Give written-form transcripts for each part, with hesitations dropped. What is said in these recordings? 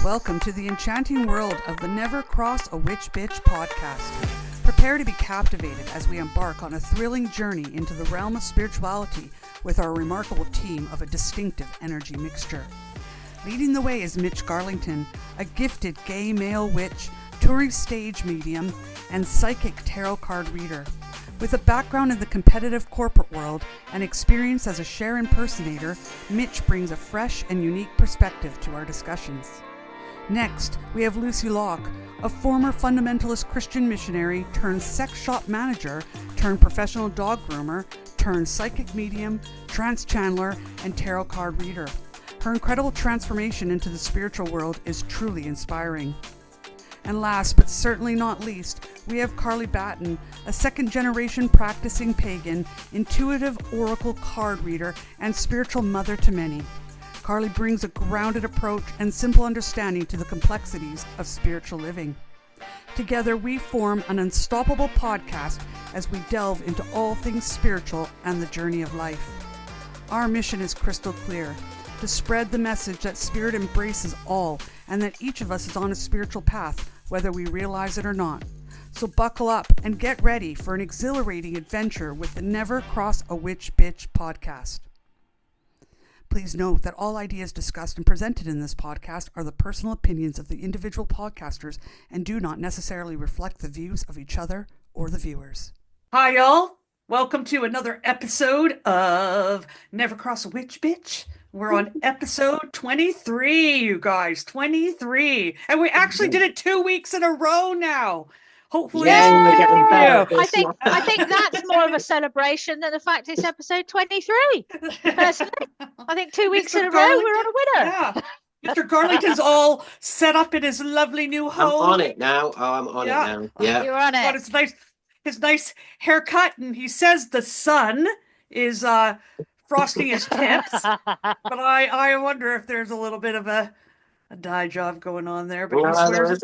Welcome to the enchanting world of the Never Cross a Witch Bitch podcast. Prepare to be captivated as we embark on a thrilling journey into the realm of spirituality with our remarkable team of a distinctive energy mixture. Leading the way is Mitch Carly, a gifted gay male witch, touring stage medium, and psychic tarot card reader. With a background in the competitive corporate world and experience as a Cher impersonator, Mitch brings a fresh and unique perspective to our discussions. Next, we have Lucy Locke, a former fundamentalist Christian missionary turned sex shop manager turned professional dog groomer turned psychic medium, trance channeler, and tarot card reader. Her incredible transformation into the spiritual world is truly inspiring. And last, but certainly not least, we have Carly Batten, a second-generation practicing pagan, intuitive oracle card reader, and spiritual mother to many. Carly brings a grounded approach and simple understanding to the complexities of spiritual living. Together, we form an unstoppable podcast as we delve into all things spiritual and the journey of life. Our mission is crystal clear: to spread the message that spirit embraces all and that each of us is on a spiritual path, whether we realize it or not. So buckle up and get ready for an exhilarating adventure with the Never Cross a Witch Bitch podcast. Please note that all ideas discussed and presented in this podcast are the personal opinions of the individual podcasters and do not necessarily reflect the views of each other or the viewers. Hi, y'all. Welcome to another episode of Never Cross a Witch Bitch. We're on episode 23, you guys, 23. And we actually did it 2 weeks in a row now. Hopefully, I think that's more of a celebration than the fact it's episode 23. Personally, I think 2 weeks in a row, we're on a winner. Yeah. Mr. Garlington's all set up in his lovely new home. I'm on it now. Oh, I'm on it now. Yeah. You're on it. Got his nice haircut, and he says the sun is frosting his tips, but I wonder if there's a little bit of a dye job going on there. But he swears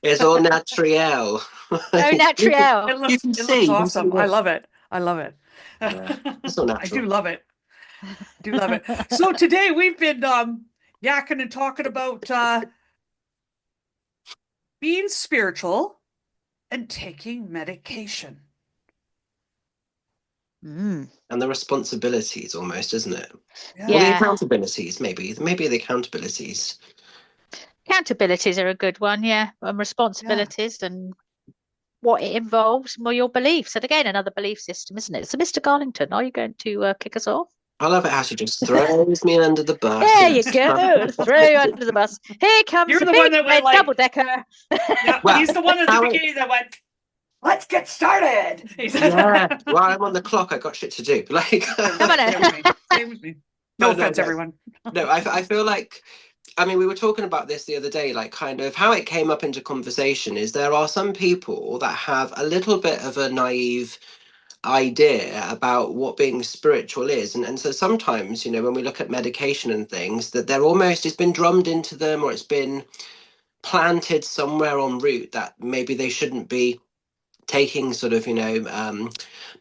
it's all natural. Oh, natural. It looks awesome. I love it. Yeah, it's all natural. I do love it. So today we've been yakking and talking about being spiritual and taking medication. And the responsibilities almost, isn't it? Yeah. Well, the accountabilities, maybe the accountabilities. Accountabilities are a good one, yeah. And responsibilities and what it involves, more your beliefs. And again, another belief system, isn't it? So, Mr. Garlington, are you going to kick us off? I love it how she just throws me under the bus. There you go. Throw you under the bus. Here comes You're the the big one that went red double-decker. Yeah, well, he's the one at the beginning that went, "Let's get started." Yeah. Well, I'm on the clock. I got shit to do. Like, Come on. Same with me. No offense, everyone. No, I feel like, I mean, we were talking about this the other day, like kind of how it came up into conversation is there are some people that have a little bit of a naive idea about what being spiritual is. And so sometimes, you know, when we look at medication and things, that they're almost, it's been drummed into them or it's been planted somewhere en route that maybe they shouldn't be taking sort of, you know,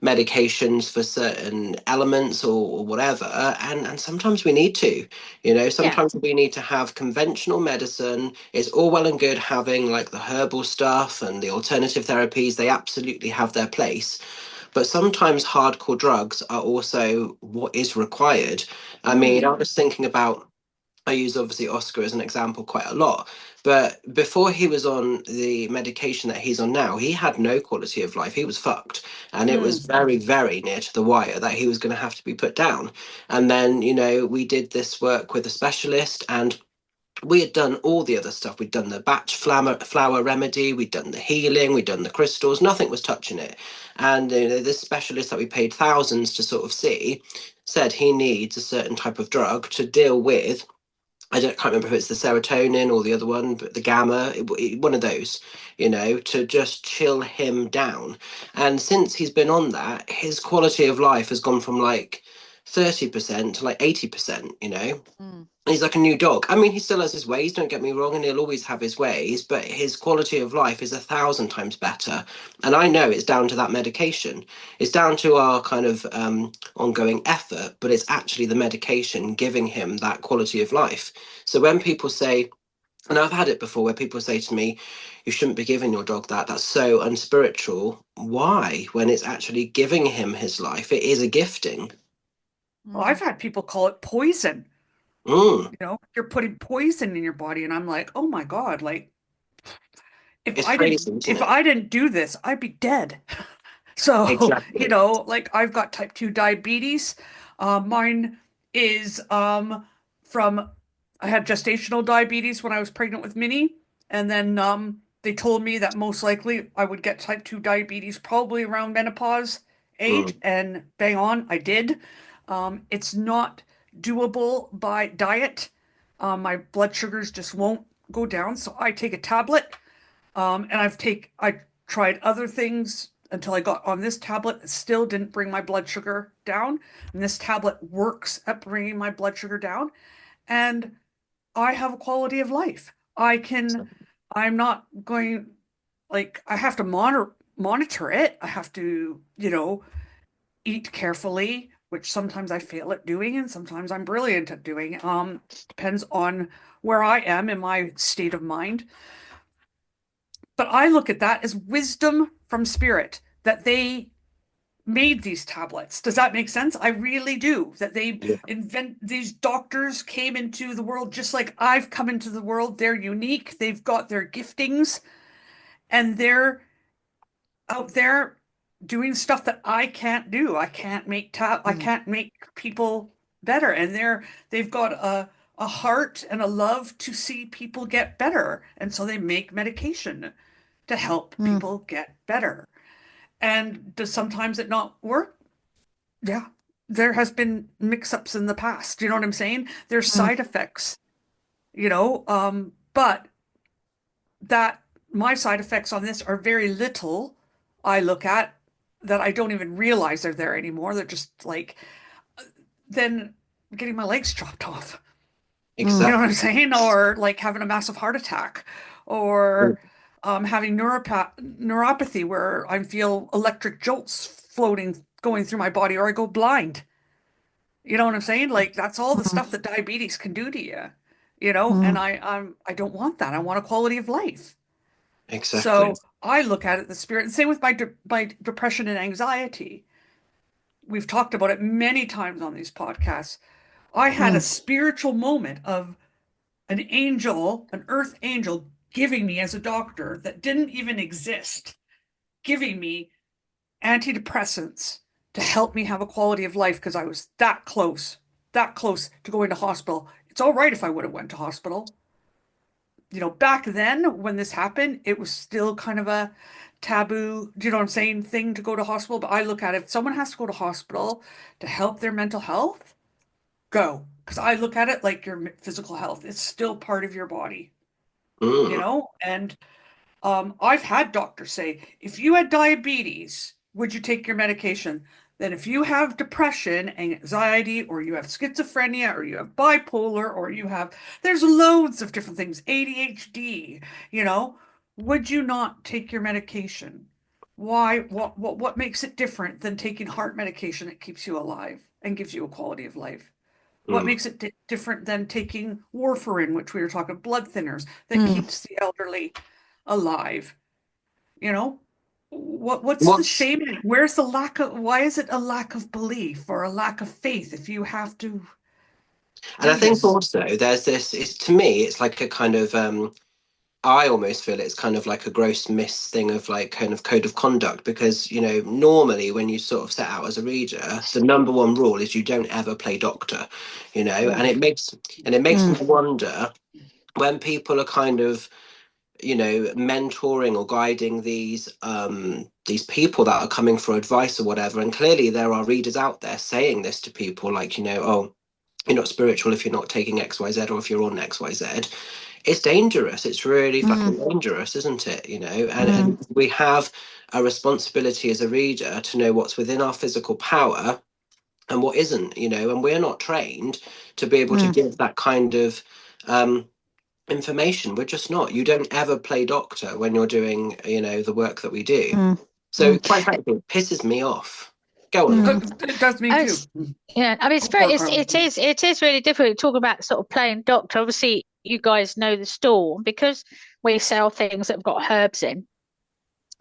medications for certain elements or whatever. And sometimes we need to, you know, sometimes we need to have conventional medicine. It's all well and good having like the herbal stuff and the alternative therapies. They absolutely have their place. But sometimes hardcore drugs are also what is required. I mean, I was thinking about, I use obviously Oscar as an example quite a lot, but before he was on the medication that he's on now, he had no quality of life. He was fucked. And it was very, very near to the wire that he was going to have to be put down. And then, you know, we did this work with a specialist and we had done all the other stuff. We'd done the batch flower remedy, we'd done the healing, we'd done the crystals, nothing was touching it. And you know, this specialist that we paid thousands to sort of see said he needs a certain type of drug to deal with, can't remember if it's the serotonin or the other one, but the gamma, one of those, you know, to just chill him down. And since he's been on that, his quality of life has gone from like 30% to like 80%, you know. Mm. He's like a new dog. I mean, he still has his ways, don't get me wrong, and he'll always have his ways, but his quality of life is 1,000 times better. And I know it's down to that medication. It's down to our kind of ongoing effort, but it's actually the medication giving him that quality of life. So when people say, and I've had it before where people say to me, you shouldn't be giving your dog that. That's so unspiritual. Why? When it's actually giving him his life, it is a gifting. Well, I've had people call it poison. Mm, You know, you're putting poison in your body, and I'm like, oh my God, like it's crazy, isn't if it? I didn't do this, I'd be dead. So, you Exactly. know, like I've got type 2 diabetes. Mine is from I had gestational diabetes when I was pregnant with Minnie, and then they told me that most likely I would get type 2 diabetes probably around menopause age, Mm, and bang on, I did. It's not doable by diet. My blood sugars just won't go down, so I take a tablet. And I tried other things until I got on this tablet. It still didn't bring my blood sugar down. And this tablet works at bringing my blood sugar down. And I have a quality of life. I'm not going, like, I have to monitor it. I have to, you know, eat carefully, which sometimes I fail at doing and sometimes I'm brilliant at doing. Depends on where I am in my state of mind. But I look at that as wisdom from spirit that they made these tablets. Does that make sense? I really do. That they yeah. invent these doctors came into the world just like I've come into the world. They're unique. They've got their giftings and they're out there doing stuff that I can't do. I Mm. can't make people better. And they've got a heart and a love to see people get better. And so they make medication to help Mm. people get better. And does sometimes it not work? Yeah. There has been mix-ups in the past. You know what I'm saying? There's Mm. side effects, you know, but that my side effects on this are very little. I look at that I don't even realize they're there anymore. They're just like then getting my legs chopped off. You Mm. know what I'm Exactly. saying? Or like having a massive heart attack, Mm, or having neuropathy where I feel electric jolts floating going through my body, or I go blind. You know what I'm saying? Like that's all the Mm. stuff that diabetes can do to you. You know, and Mm. I don't want that. I want a quality of life. exactly. So I look at it the spirit, and same with my depression and anxiety. We've talked about it many times on these podcasts. I had a Mm. spiritual moment of an angel, an earth angel, giving me as a doctor that didn't even exist, giving me antidepressants to help me have a quality of life because I was that close to going to hospital. It's all right if I would have went to hospital. You know, back then when this happened, it was still kind of a taboo, do you know what I'm saying, thing to go to hospital. But I look at it, if someone has to go to hospital to help their mental health, go. Because I look at it like your physical health. It's still part of your body, you Mm, know? And I've had doctors say, if you had diabetes, would you take your medication? Then if you have depression, anxiety, or you have schizophrenia, or you have bipolar, or you have, there's loads of different things, ADHD, you know, would you not take your medication? Why, what makes it different than taking heart medication that keeps you alive and gives you a quality of life? What mm. makes it different than taking warfarin, which we were talking, blood thinners that Mm. keeps the elderly alive? You know, what's the What's shame in it? Where's the lack of, why is it a lack of belief or a lack of faith if you have to and I do think this? also there's this. It's to me, it's like a kind of I almost feel it's kind of like a gross miss thing of like kind of code of conduct because you know normally when you sort of set out as a reader, the number one rule is you don't ever play doctor, you know, Oh, and it makes me Mm. wonder when people are kind of you know mentoring or guiding these people that are coming for advice or whatever, and clearly there are readers out there saying this to people like you know oh you're not spiritual if you're not taking XYZ or if you're on XYZ. It's dangerous. It's really Mm. fucking dangerous, isn't it? You know, Mm. and we have a responsibility as a reader to know what's within our physical power and what isn't, and we're not trained to be able to give that kind of information. We're just not. You don't ever play doctor when you're doing, the work that we do. So quite frankly, it pisses me off. Go on. It does me too. Yeah, I mean, it is really difficult to talk about sort of playing doctor. Obviously, you guys know the store, because we sell things that have got herbs in.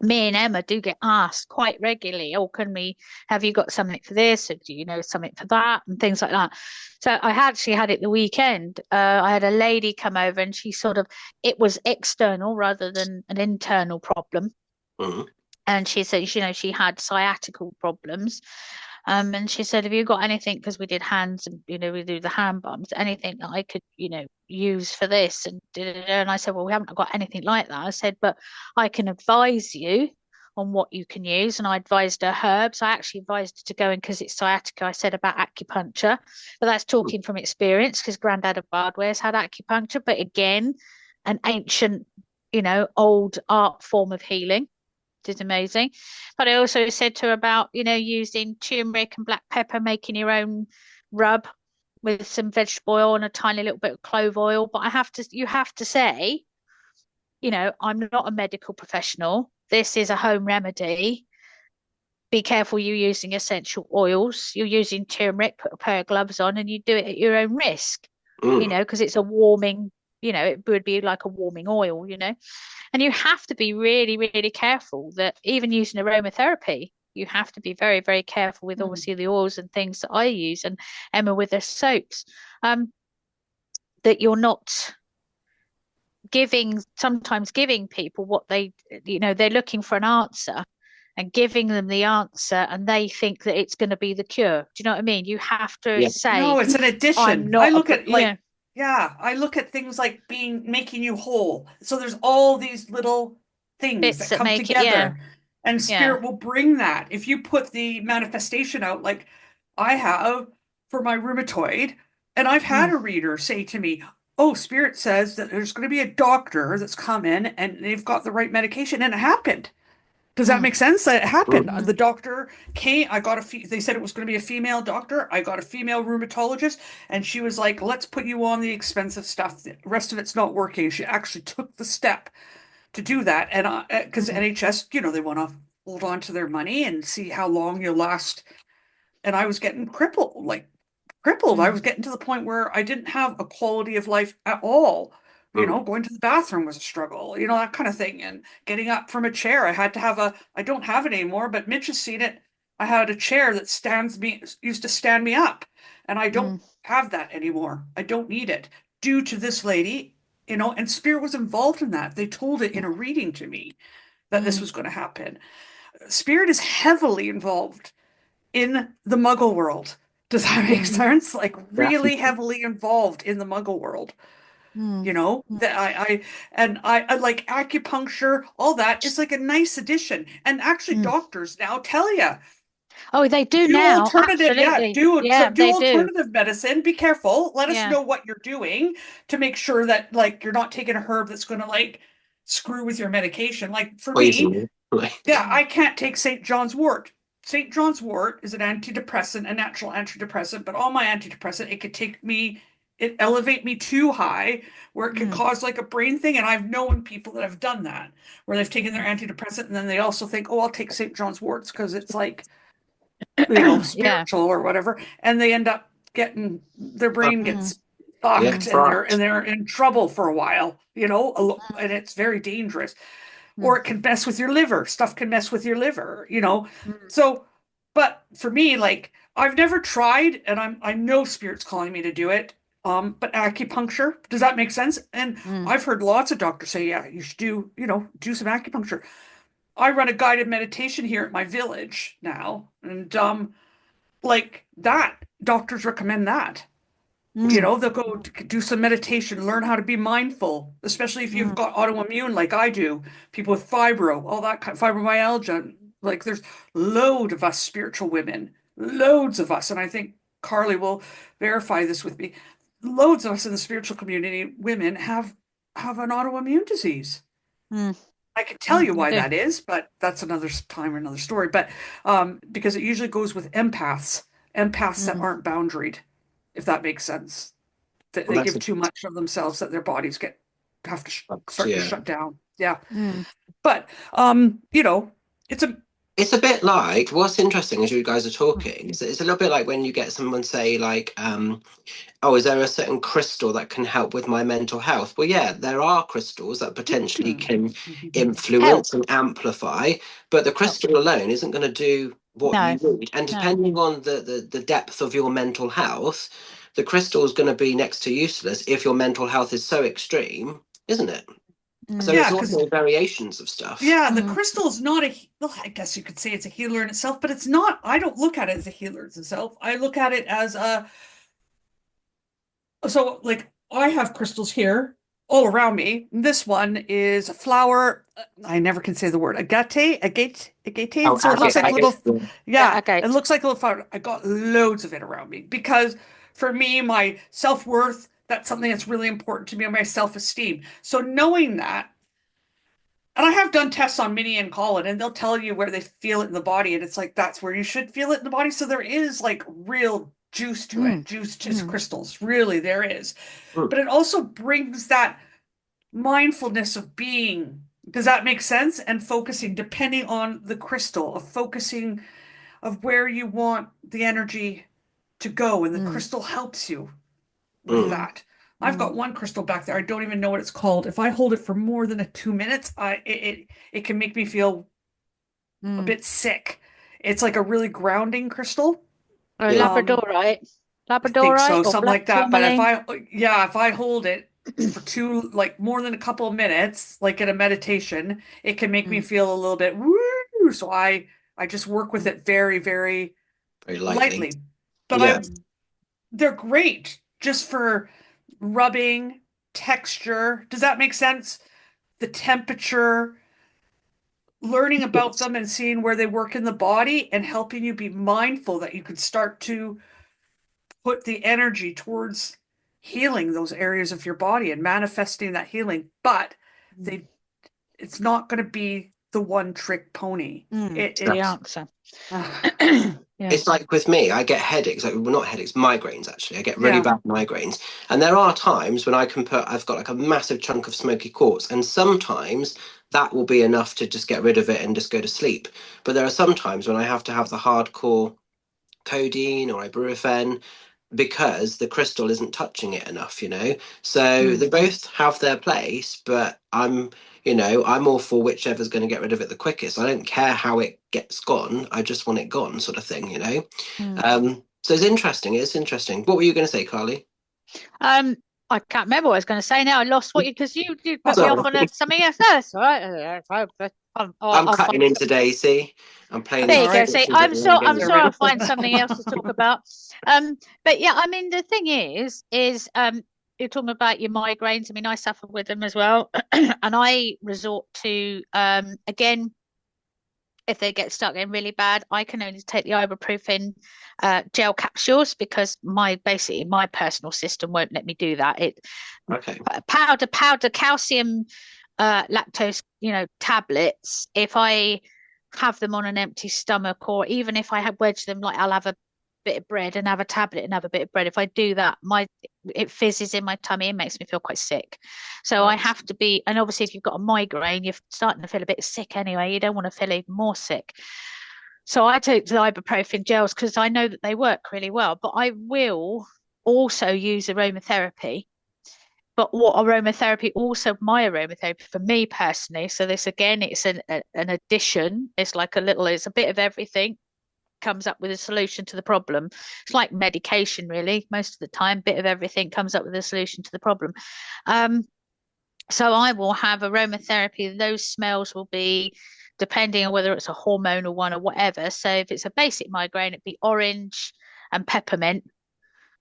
Me and Emma do get asked quite regularly, oh, have you got something for this? Or do you know something for that? And things like that. So I actually had it the weekend. I had a lady come over, and it was external rather than an internal problem. And she said, she had sciatical problems. And she said, have you got anything, because we did hands and, we do the hand bumps, anything that I could, use for this? And I said, well, we haven't got anything like that. I said, but I can advise you on what you can use. And I advised her herbs. I actually advised her to go in, because it's sciatica, I said about acupuncture, but that's talking from experience, because Grandad of Bardware's had acupuncture, but again, an ancient, old art form of healing. Is amazing. But I also said to her about, using turmeric and black pepper, making your own rub with some vegetable oil and a tiny little bit of clove oil. But you have to say, I'm not a medical professional. This is a home remedy. Be careful you using essential oils. You're using turmeric, put a pair of gloves on, and you do it at your own risk, because it's a warming, it would be like a warming oil, And you have to be really, really careful that even using aromatherapy, you have to be very, very careful with obviously the oils and things that I use, and Emma with her soaps, that you're not sometimes giving people what they're looking for an answer, and giving them the answer, and they think that it's going to be the cure. Do you know what I mean? You have to say, no, it's an addition. I'm not I look at I look at things like making you whole. So there's all these little things bits that come make together, and yeah. spirit will bring that. If you put the manifestation out, like I have for my rheumatoid, and I've had a reader say to me, oh, spirit says that there's going to be a doctor that's come in and they've got the right medication, and it happened. Does that make sense? It happened. The doctor came. They said it was going to be a female doctor. I got a female rheumatologist, and she was like, let's put you on the expensive stuff. The rest of it's not working. She actually took the step to do that. And because NHS, they want to hold on to their money and see how long you'll last. And I was getting crippled. I was getting to the point where I didn't have a quality of life at all. Going to the bathroom was a struggle, that kind of thing. And getting up from a chair, I don't have it anymore, but Mitch has seen it. I had a chair that used to stand me up, and I don't have that anymore. I don't need it due to this lady, and spirit was involved in that. They told it in a reading to me that this was going to happen. Spirit is heavily involved in the muggle world. Does that make sense? Like really heavily involved in the muggle world. That I like acupuncture, all that is like a nice addition. And actually doctors now tell you, oh, they do now. Alternative, Absolutely. do they alternative medicine. Be careful. Let us Yeah. know what you're doing to make sure that like you're not taking a herb that's going to like screw with your medication. Like for me, I can't take St. John's wort. St. John's wort is an antidepressant, a natural antidepressant, but all my antidepressant, it elevate me too high where it could cause like a brain thing. And I've known people that have done that, where they've taken their antidepressant and then they also think, oh, I'll take St. John's worts because it's like, spiritual or whatever. And they end up getting, their brain gets fucked and they're in trouble for a while, and it's very dangerous. Or it can mess with your liver. Stuff can mess with your liver, So, but for me, like I've never tried, and I know spirit's calling me to do it. But acupuncture, does that make sense? And I've heard lots of doctors say, yeah, you should do some acupuncture. I run a guided meditation here at my village now, and like that, doctors recommend that. They'll go do some meditation, learn how to be mindful, especially if you've got autoimmune like I do, people with fibro, all that kind of fibromyalgia. Like there's loads of us spiritual women, loads of us, and I think Carly will verify this with me. Loads of us in the spiritual community, women have an autoimmune disease. I can tell you why that is, but that's another time or another story. But because it usually goes with empaths empaths that aren't boundaried, if that makes sense. They give too much of themselves that their bodies have to start to shut down. Yeah. But you know, it's a bit like, what's interesting as you guys are talking, it's a little bit like when you get someone say like, oh, is there a certain crystal that can help with my mental health? Well, yeah, there are crystals that potentially can influence and amplify, but the crystal alone isn't going to do what you need. And depending on the depth of your mental health, the crystal is going to be next to useless if your mental health is so extreme, isn't it? So it's also variations of stuff. Yeah, the crystal is not well, I guess you could say it's a healer in itself, but it's not. I don't look at it as a healer in itself. I look at it as so like I have crystals here all around me. This one is a flower. I never can say the word. Agate. Oh, So it looks like a little, agate. it looks like a little flower. I got loads of it around me because for me, my self-worth, that's something that's really important to me, and my self-esteem. So knowing that, and I have done tests on Minnie and Colin, and they'll tell you where they feel it in the body, and it's like that's where you should feel it in the body. So there is like real juice to it, juice to crystals. Really, there is. But it also brings that mindfulness of being. Does that make sense? And focusing, depending on the crystal, of focusing of where you want the energy to go, and the crystal helps you with that. I've got one crystal back there. I don't even know what it's called. If I hold it for more than 2 minutes, it can make me feel a bit sick. It's like a really grounding crystal. Labradorite. Labradorite, I think so, something like that. Tourmaline. But if I hold it for more than a couple of minutes, like in a meditation, it can make me feel a little bit woo. So I just work with it very, very, very lightly. But they're great just for rubbing, texture. Does that make sense? The temperature, learning about them and seeing where they work in the body and helping you be mindful that you can start to put the energy towards healing those areas of your body and manifesting that healing. But it's not going to be the one trick pony. It's the answer. It's like with me, I get headaches, well, not headaches, migraines actually. I get really bad migraines. And there are times when I've got like a massive chunk of smoky quartz, and sometimes that will be enough to just get rid of it and just go to sleep. But there are some times when I have to have the hardcore codeine or ibuprofen because the crystal isn't touching it enough, So they both have their place, but I'm all for whichever's going to get rid of it the quickest. I don't care how it gets gone. I just want it gone, sort of thing, So it's interesting. What were you going to say, Carly? I can't remember what I was going to say now. I lost because you put me off on something else. No, that's all right. I'm cutting in today, see? I'm playing. There you go. See, I'm sure I'll find something else to talk about. But yeah, I mean, the thing is you're talking about your migraines. I mean, I suffer with them as well. And I resort to, again, if they start getting really bad, I can only take the ibuprofen gel capsules because my personal system won't let me do that. Powder calcium lactose, tablets. If I have them on an empty stomach, or even if I wedge them, like I'll have a bit of bread and have a tablet and have a bit of bread. If I do that, it fizzes in my tummy and makes me feel quite sick. So I have to be, and obviously if you've got a migraine, you're starting to feel a bit sick anyway. You don't want to feel even more sick. So I take the ibuprofen gels because I know that they work really well, but I will also use aromatherapy. But my aromatherapy for me personally, so this again, it's an addition. It's like it's a bit of everything comes up with a solution to the problem. It's like medication, really. Most of the time, bit of everything comes up with a solution to the problem. So I will have aromatherapy. Those smells will be depending on whether it's a hormonal one or whatever. So if it's a basic migraine, it'd be orange and peppermint,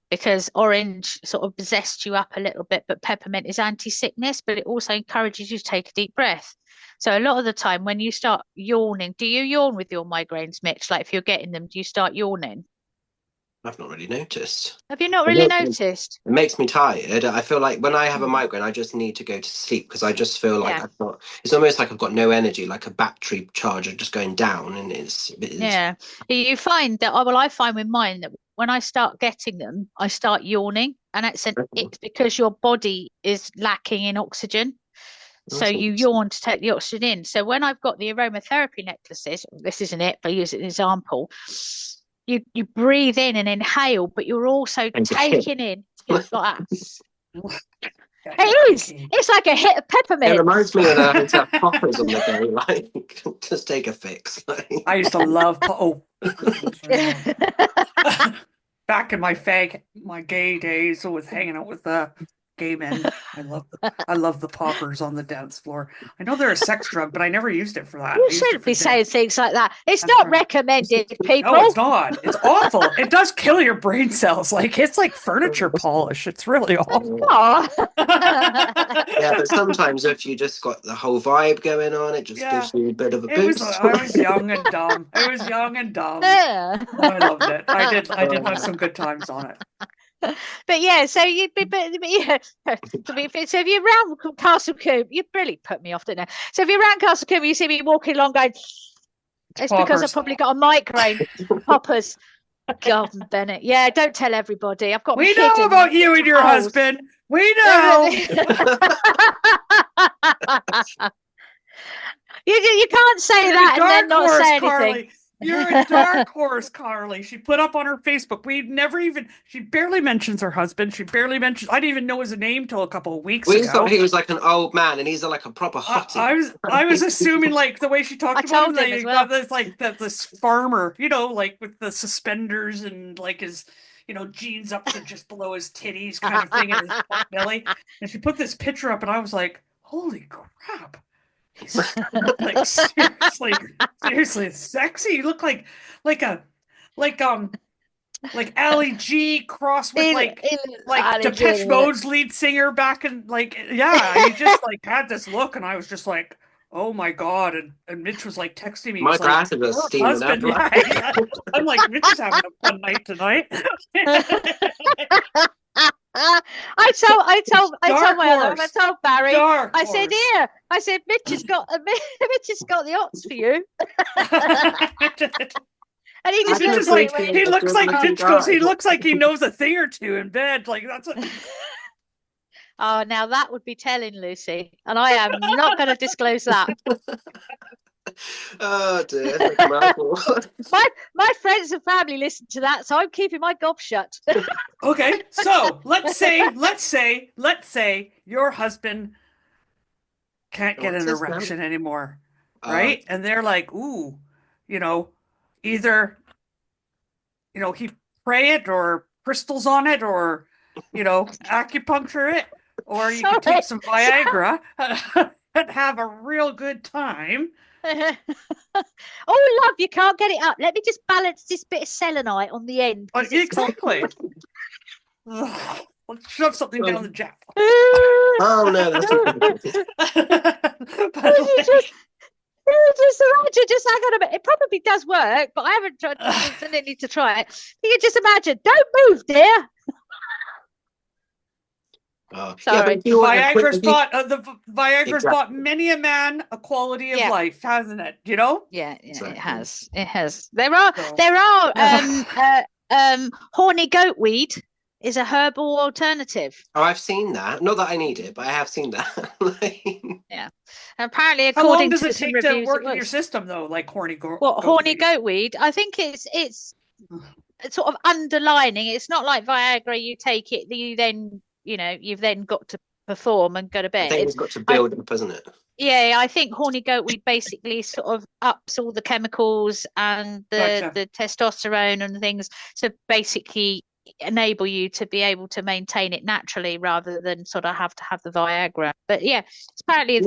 because orange sort of zests you up a little bit, but peppermint is anti-sickness, but it also encourages you to take a deep breath. So a lot of the time when you start yawning, do you yawn with your migraines, Mitch? Like if you're getting them, do you start yawning? I've not really noticed. Have you not really noticed? It makes me tired. I feel like when I have a migraine, I just need to go to sleep because I just feel like it's almost like I've got no energy, like a battery charger just going down, and it's. Yeah. You find that, I find with mine that when I start getting them, I start yawning, and it's because your body is lacking in oxygen. So you yawn to take the oxygen in. So when I've got the aromatherapy necklaces, this isn't it, but I use it as an example. You breathe in and inhale, but you're also taking in like that. It is. It's like a hit of peppermint. It reminds me when I had to have poppers on the go, like just take a fix. I used to love back in my gay days, I was hanging out with gay men. I love the poppers on the dance floor. I know they're a sex drug, but I never used it for that. You shouldn't be saying things like that. It's not recommended, people. No, it's not. It's awful. It does kill your brain cells. Like, it's like furniture polish. It's really awful. Yeah, but sometimes if you just got the whole vibe going on, it just gives you a bit of a boost. I was young and dumb. Yeah. I loved it. I did have some good times on it. But yeah, so so if you're around Castle Combe, you really put me off, didn't you? So if you're around Castle Combe, you see me walking along going, it's because I've probably got a migraine. Poppers. God, Bennett. Yeah, don't tell everybody. I've got. We know about you and your husband. We know. You can't say that and then not say anything. Carly. You're a dark horse, Carly. She put up on her Facebook. She barely mentions her husband. I didn't even know his name till a couple of weeks ago. We thought he was like an old man and he's like a proper hottie. I was assuming, like, the way she talked about him, as well. This farmer, like with the suspenders and like his, jeans up to just below his titties kind of thing and his fat belly. And she put this picture up and I was like, holy crap. He's like seriously sexy. You look like Ali G crossed with like Depeche Mode's lead singer back in he just like had this look and I was just like, oh my God. And Mitch was like texting me. My glasses are steaming up. Yeah. I'm like, Mitch is having a fun night tonight. I told Barry. I said, here. I said, Mitch has got the ots for you. And he just looks like he looks like he knows a thing or two in bed. Like that's what. Oh, now that would be telling, Lucy, and I am not going to disclose that. Oh dear. My friends and family listen to that, so I'm keeping my gob shut. Okay, so let's say your husband can't get an erection anymore, right? And they're like, ooh, either he pray it or crystals on it or acupuncture it, or you can take some Viagra and have a real good time. Oh, love, you can't get it up. Let me just balance this bit of selenite on the end. Exactly. Let's shove something down the jap. Oh no, that's just imagine, just hang on a minute. It probably does work, but I haven't tried. I didn't need to try it. You can just imagine. Don't move, dear. Sorry. Yeah, Viagra's bought many a man a quality of life, hasn't it? Yeah, exactly. It has. There are horny goatweed is a herbal alternative. Oh, I've seen that. Not that I need it, but I have seen that. Yeah. Apparently, how long does it take to work in your system, though? Like horny goatweed? I think it's sort of underlining. It's not like Viagra. You take it, you then. You've then got to perform and go to bed. I think it's got to build up, isn't it? Yeah, I think horny goatweed basically sort of ups all the chemicals and the testosterone and things to basically enable you to be able to maintain it naturally rather than sort of have to have the Viagra. But yeah, apparently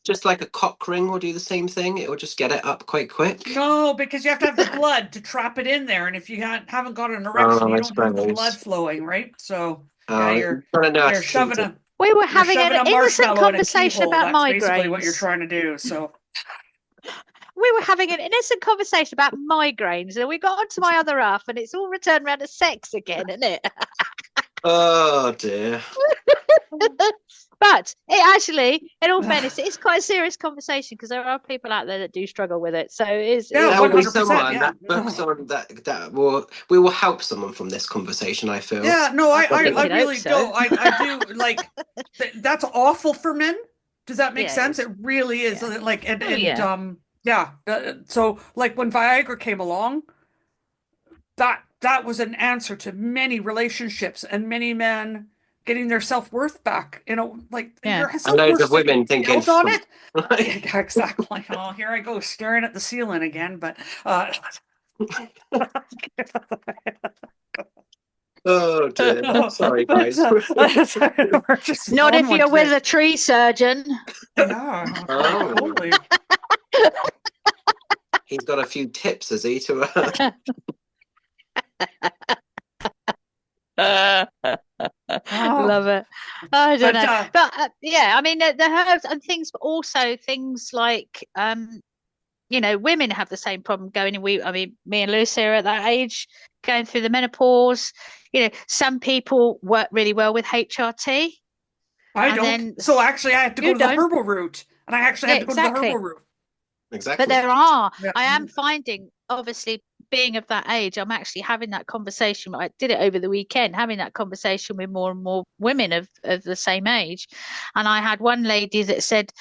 just like a cock ring will do the same thing. It will just get it up quite quick. No, because you have to have the blood to trap it in there, and if you haven't got an erection, you don't have the blood flowing, right? So. You're shoving a. We were having an innocent conversation about migraines. That's basically what you're trying to do. So. We were having an innocent conversation about migraines, and we got onto my other half, and it's all returned around to sex again, isn't it? Oh dear. But it actually, in all fairness, it's quite a serious conversation because there are people out there that do struggle with it. So there will be someone that books on that we will help someone from this conversation, I feel. Yeah, no, I really do. I do like that's awful for men. Does that make sense? It really is. Like so like when Viagra came along, that was an answer to many relationships and many men getting their self-worth back. Like your and loads of women thinking on it. Yeah, exactly. Oh, here I go staring at the ceiling again, but oh dear. I'm sorry, guys. Not if you're with a tree surgeon. Yeah. Totally. He's got a few tips, has he, to love it. I don't know, but yeah, I mean the herbs and things, but also things like women have the same problem going. I mean, me and Lucy are at that age, going through the menopause. Some people work really well with HRT. I don't. So actually, I have to go to the herbal route, and I actually have to go to the herbal route. Exactly. But there are. Yeah. I am finding, obviously, being of that age, I'm actually having that conversation. I did it over the weekend, having that conversation with more and more women of the same age. And I had one lady that said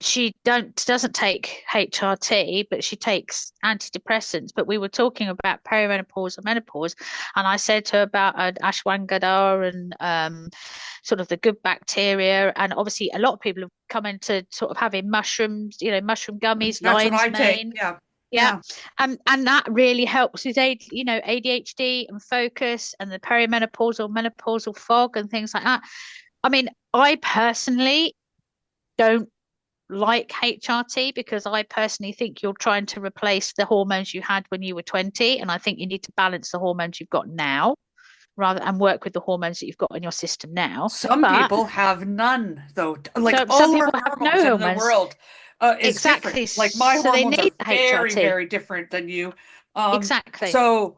she doesn't take HRT, but she takes antidepressants. But we were talking about perimenopause and menopause, and I said to her about ashwagandha and sort of the good bacteria, and obviously a lot of people have come into sort of having mushrooms, mushroom gummies, lion's mane. Yeah. And that really helps with ADHD and focus and the perimenopausal, menopausal fog and things like that. I mean, I personally don't like HRT because I personally think you're trying to replace the hormones you had when you were 20, and I think you need to balance the hormones you've got now and work with the hormones that you've got in your system now. Some people have none, though. Like all our hormones in the world is different. Like my hormones are very, very different than you. Exactly. So,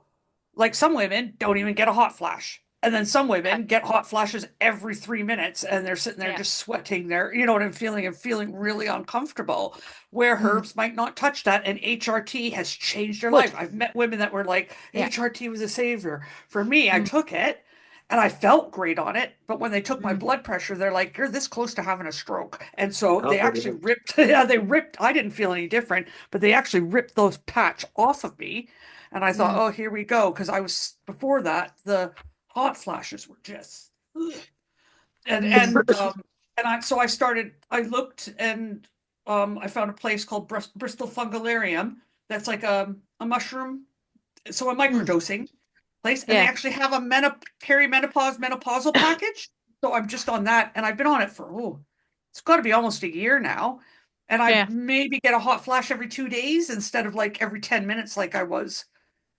like some women don't even get a hot flash. And then some women get hot flashes every 3 minutes and they're sitting there just sweating there. You know what I'm feeling? I'm feeling really uncomfortable, where herbs might not touch that. And HRT has changed their life. I've met women that were like, HRT was a savior. For me, I took it and I felt great on it. But when they took my blood pressure, they're like, you're this close to having a stroke. And so they actually ripped, I didn't feel any different, but they actually ripped those patch off of me. And I thought, oh, here we go. Because before that, the hot flashes were just, so I looked and I found a place called Bristol Fungularium that's like a mushroom, so a microdosing place, and they actually have a menopausal package. So I'm just on that, and I've been on it for it's got to be almost a year now, and I maybe get a hot flash every 2 days instead of like every 10 minutes like I was.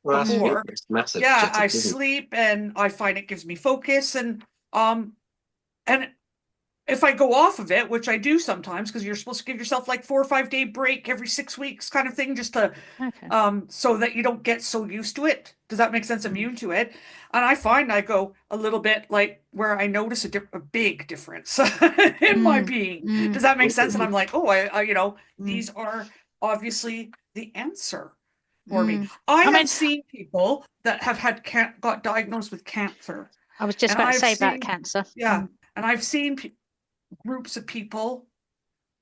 Before. Massive I sleep and I find it gives me focus, and if I go off of it, which I do sometimes, because you're supposed to give yourself like 4 or 5 day break every 6 weeks kind of thing, just to so that you don't get so used to it. Does that make sense? Immune to it. And I find I go a little bit like where I notice a big difference in my being. Does that make sense? And I'm like, these are obviously the answer for me. I have seen people that have got diagnosed with cancer. I was just about to say about cancer. Yeah. And I've seen groups of people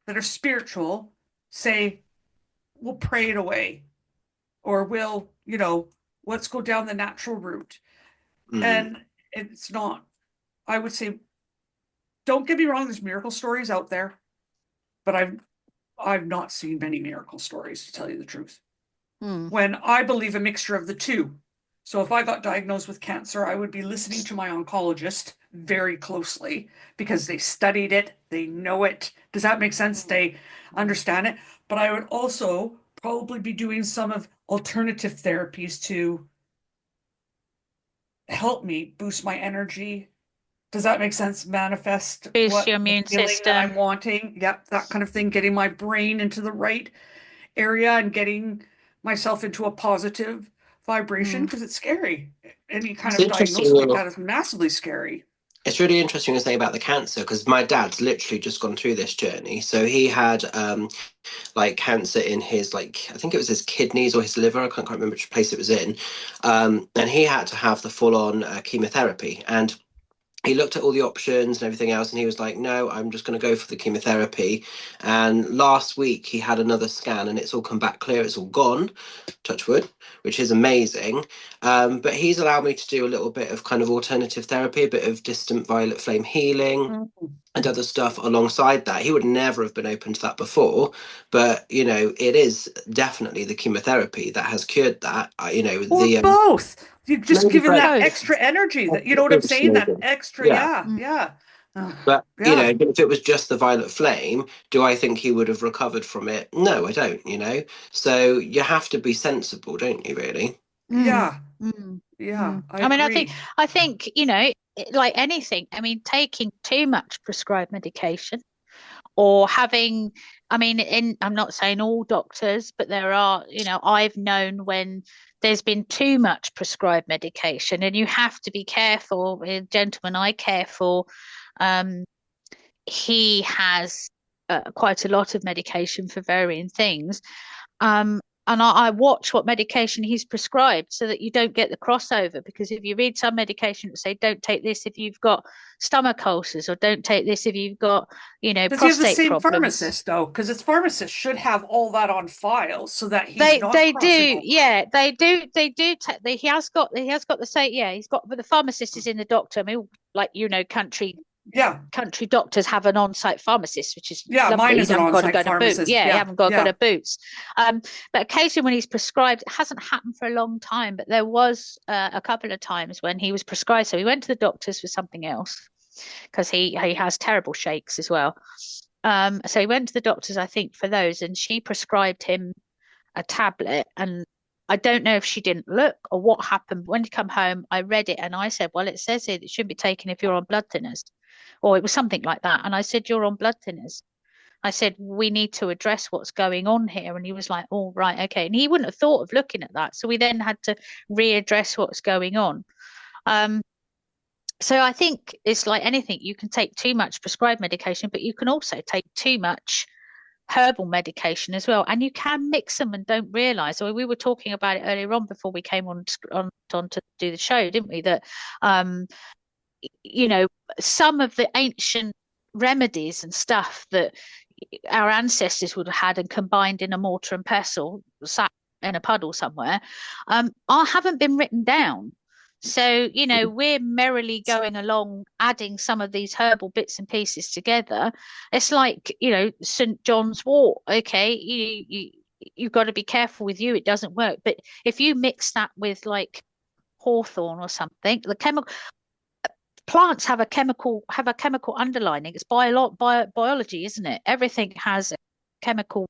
that are spiritual say, we'll pray it away, or we'll, let's go down the natural route. And it's not. I would say, don't get me wrong, there's miracle stories out there, but I've not seen many miracle stories, to tell you the truth. When I believe a mixture of the two. So if I got diagnosed with cancer, I would be listening to my oncologist very closely because they studied it, they know it. Does that make sense? They understand it. But I would also probably be doing some of alternative therapies to help me boost my energy. Does that make sense? Manifest boost your immune system that I'm wanting. Yep, that kind of thing. Getting my brain into the right area and getting myself into a positive vibration, because it's scary. Any kind of diagnosis like that is massively scary. It's really interesting to say about the cancer, because my dad's literally just gone through this journey. So he had like cancer in his, like, I think it was his kidneys or his liver. I can't quite remember which place it was in. And he had to have the full on chemotherapy. And he looked at all the options and everything else, and he was like, no, I'm just going to go for the chemotherapy. And last week he had another scan, and it's all come back clear. It's all gone, touch wood, which is amazing. But he's allowed me to do a little bit of kind of alternative therapy, a bit of distant violet flame healing and other stuff alongside that. He would never have been open to that before, but you know, it is definitely the chemotherapy that has cured that. Or both. You've just maybe given both. that extra energy. That, you know what I'm saying? That extra, Yeah. yeah. But Yeah. you know, if it was just the violet flame, do I think he would have recovered from it? No, I don't. You know, so you have to be sensible, don't you? Really? Yeah. Mm. Yeah. I mean, agree. I think, you know, like anything, I mean, taking too much prescribed medication or having, I mean, I'm not saying all doctors, but there are, you know, I've known when there's been too much prescribed medication, and you have to be careful. A gentleman I care for, um, he has quite a lot of medication for varying things. And I watch what medication he's prescribed so that you don't get the crossover. Because if you read some medication that say don't take this if you've got stomach ulcers, or don't take this if you've got, you know, Does he have the prostate same problems. pharmacist though? Because his pharmacist should have all that on file so that he's not They do, crossing over. yeah, they do, he has got the same, yeah, he's got, but the pharmacist is in the doctor. I mean, like, you know, country Yeah. doctors have an on-site pharmacist, which is Yeah, lovely. mine You is an haven't got to on-site go to boot. pharmacist. Yeah, you Yeah. haven't got to go Yeah. to boots. But occasionally when he's prescribed, it hasn't happened for a long time, but there was a couple of times when he was prescribed. So he went to the doctors for something else, because he has terrible shakes as well. So he went to the doctors, I think, for those, and she prescribed him a tablet. And I don't know if she didn't look or what happened. When he come home, I read it and I said, well, it says here it shouldn't be taken if you're on blood thinners, or it was something like that. And I said, you're on blood thinners. I said, we need to address what's going on here. And he was like, oh, right, okay. And he wouldn't have thought of looking at that. So we then had to readdress what's going on. So I think it's like anything. You can take too much prescribed medication, but you can also take too much herbal medication as well, and you can mix them and don't realize. So we were talking about it earlier on before we came on to do the show, didn't we, that you know, some of the ancient remedies and stuff that our ancestors would have had and combined in a mortar and pestle, sat in a puddle somewhere, haven't been written down. So, you know, we're merrily going along, adding some of these herbal bits and pieces together. It's like, you know, St. John's wort. Okay, you've got to be careful with you. It doesn't work. But if you mix that with like hawthorn or something, the chemical plants have a chemical underlining. It's biology, isn't it? Everything has chemical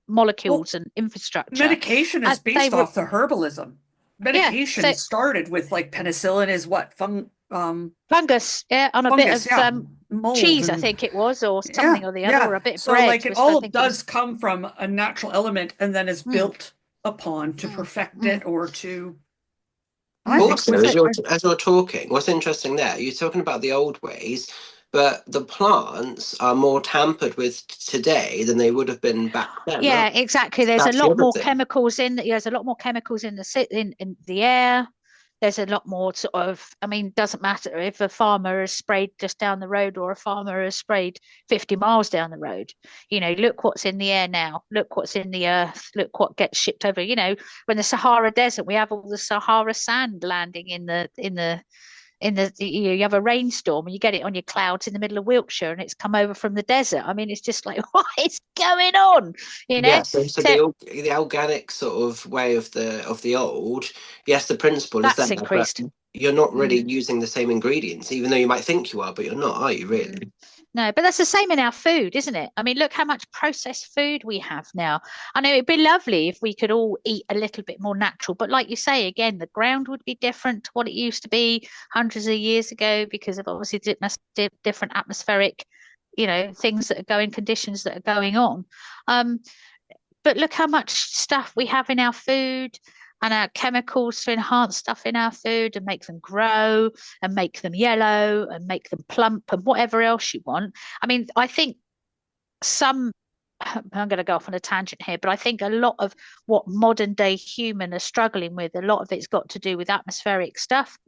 molecules and infrastructure. Medication is based off the herbalism. Medication started with like penicillin is what fungus, yeah, on a fungus, bit of cheese, I think it was, or something or the other, or a bit of bread. So like it all does come from a natural element and then is built upon to perfect it or to. Also, as you're talking, what's interesting there, you're talking about the old ways, but the plants are more tampered with today than they would have been back then. Yeah, exactly. There's a lot more chemicals in. There's a lot more chemicals in the air. There's a lot more sort of, I mean, doesn't matter if a farmer has sprayed just down the road or a farmer has sprayed 50 miles down the road. You know, look what's in the air now. Look what's in the earth. Look what gets shipped over. You know, when the Sahara Desert, we have all the Sahara sand landing in the you have a rainstorm and you get it on your clouds in the middle of Wiltshire and it's come over from the desert. I mean, it's just like, what is going on? You know? Yeah, so the organic sort of way of the old, yes, the principle is there, increased. but you're not really using the same ingredients, even though you might think you are, but you're not, are you really? No, but that's the same in our food, isn't it? I mean, look how much processed food we have now. I know it'd be lovely if we could all eat a little bit more natural, but like you say, again, the ground would be different to what it used to be hundreds of years ago because of obviously different atmospheric, you know, things that are going, conditions that are going on. But look how much stuff we have in our food. and our chemicals to enhance stuff in our food and make them grow and make them yellow and make them plump and whatever else you want. I mean, I think I'm going to go off on a tangent here, but I think a lot of what modern day human are struggling with, a lot of it's got to do with atmospheric stuff,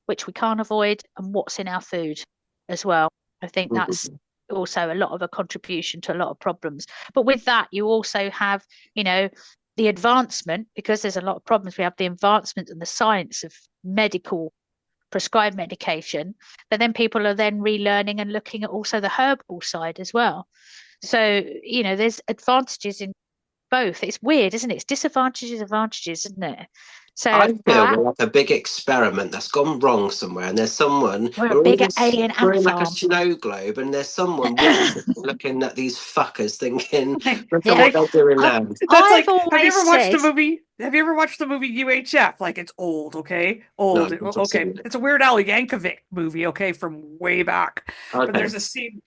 which we can't avoid, and what's in our food as well. I think that's also a lot of a contribution to a lot of problems. But with that, you also have, the advancement, because there's a lot of problems. We have the advancement and the science of medical prescribed medication, but then people are then relearning and looking at also the herbal side as well. So, there's advantages in both. It's weird, isn't it? It's disadvantages, advantages, isn't it? So I feel we're like a big experiment that's gone wrong somewhere, and there's someone. we're a bigger alien We're ant in like a farm. snow globe, and there's someone looking at these fuckers, thinking, "Look Yeah. at what they're doing now." That's I've like, have you ever watched the said- movie? Have you ever watched the movie UHF? Like, it's old, okay? Old. No, I've Okay. seen it. It's a Weird Al Yankovic movie, okay, from way back. But Okay. there's a scene,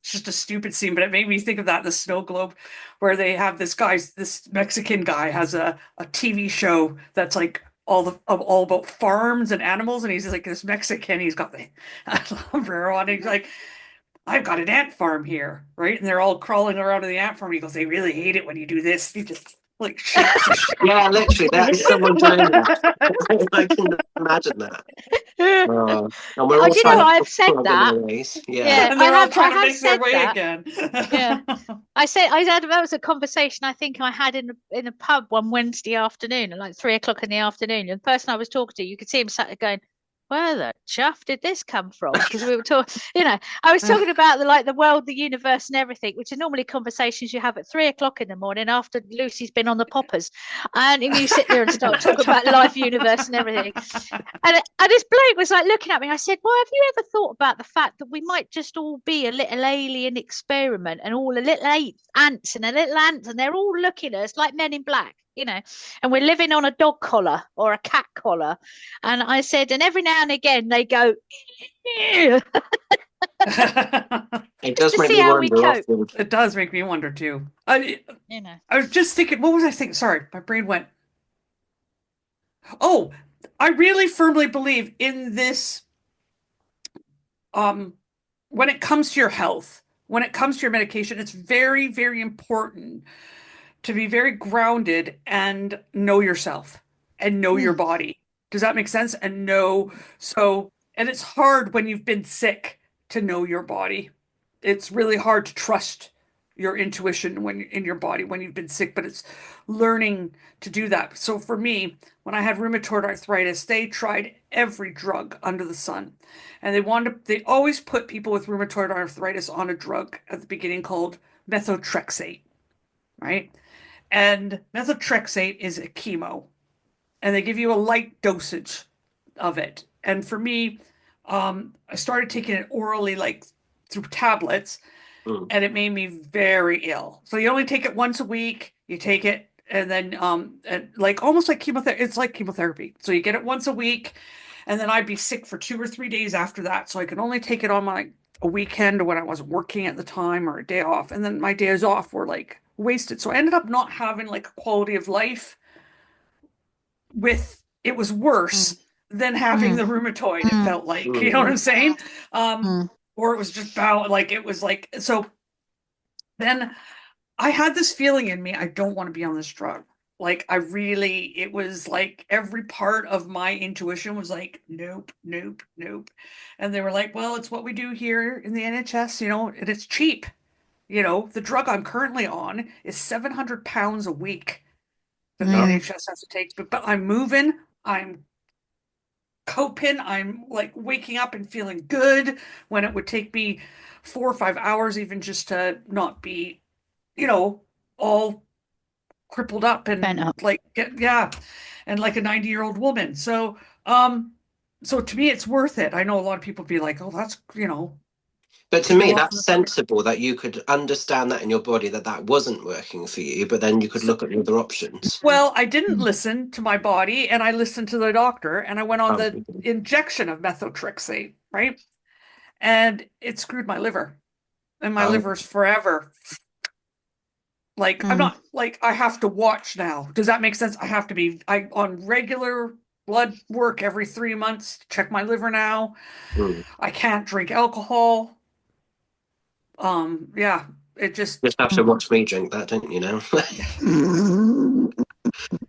it's just a stupid scene, but it made me think of that, the snow globe, where they have this Mexican guy has a TV show that's like all about farms and animals, and he's like this Mexican, he's got the sombrero on, and he's like, I've got an ant farm here, right? And they're all crawling around in the ant farm. He goes, they really hate it when you do this. He just like shakes the shit. Yeah, literally, that's someone doing that. I can imagine that. And we're all do you trying know, to I've said plug in that. their ways. Yeah. And they're all trying to I make their said way that. again. Yeah. That was a conversation I think I had in a pub one Wednesday afternoon at like 3 o'clock in the afternoon. And the person I was talking to, you could see him sat there going, where the chuff did this come from? Because we were talking, I was talking about the world, the universe, and everything, which are normally conversations you have at 3 o'clock in the morning after Lucy's been on the poppers, and you sit there and start talking about life, universe, and everything. And this bloke was like looking at me. I said, "Well, have you ever thought about the fact that we might just all be a little alien experiment, and all a little ants and a little ant, and they're all looking at us like Men in Black?" And we're living on a dog collar or a cat collar. And I said, and every now and again they go, It does make me wonder. It does make me wonder too. I was just thinking, what was I thinking? Sorry, my brain went. Oh, I really firmly believe in this. When it comes to your health, when it comes to your medication, it's very, very important to be very grounded and know yourself and know your body. Does that make sense? And it's hard when you've been sick to know your body. It's really hard to trust your intuition when in your body when you've been sick, but it's learning to do that. So for me, when I had rheumatoid arthritis, they tried every drug under the sun. And they always put people with rheumatoid arthritis on a drug at the beginning called methotrexate, right? And methotrexate is a chemo, and they give you a light dosage of it. And for me, I started taking it orally, like through tablets, and it made me very ill. So you only take it once a week. You take it, and then and like almost like chemotherapy. It's like chemotherapy. So you get it once a week, and then I'd be sick for 2 or 3 days after that. So I could only take it on a weekend or when I wasn't working at the time, or a day off. And then my days off were like wasted. So I ended up not having like a quality of life it was worse than having the rheumatoid, it felt like, you know what I'm saying? Or it was just so then I had this feeling in me, I don't want to be on this drug. Like it was like every part of my intuition was like, nope, nope, nope. And they were like, well, it's what we do here in the NHS, and it's cheap. The drug I'm currently on is 700 pounds a week that the NHS has to take. But I'm moving, I'm coping, I'm like waking up and feeling good when it would take me 4 or 5 hours even just to not be, all crippled up and like and like a 90-year-old woman. So to me it's worth it. I know a lot of people be like, oh, that's But to me, that's sensible that you could understand that in your body that wasn't working for you, but then you could look at the other options. Well, I didn't listen to my body, and I listened to the doctor, and I went on the injection of methotrexate, right? And it screwed my liver, and my liver's forever Like I'm not like I have to watch now. Does that make sense? I have to be on regular blood work every 3 months to check my liver now. Mm. I can't drink alcohol. Yeah, it just Just have to watch me drink that, don't you know?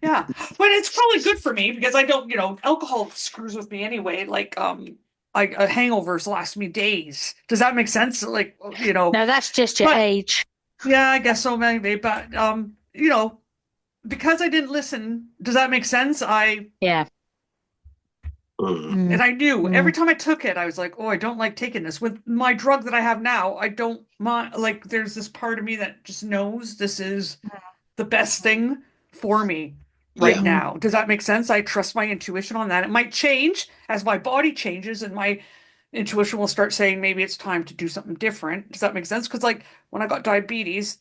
yeah. But it's probably good for me because I don't, alcohol screws with me anyway. Like hangovers last me days. Does that make sense? Like, No, that's just your but age. yeah, I guess so maybe. But because I didn't listen, does that make sense? Yeah. And I knew every Mm. time I took it, I was like, oh, I don't like taking this. With my drug that I have now, I don't mind. Like, there's this part of me that just knows this is the best thing for me right Yeah. now. Does that make sense? I trust my intuition on that. It might change as my body changes, and my intuition will start saying maybe it's time to do something different. Does that make sense? Because, like, when I got diabetes,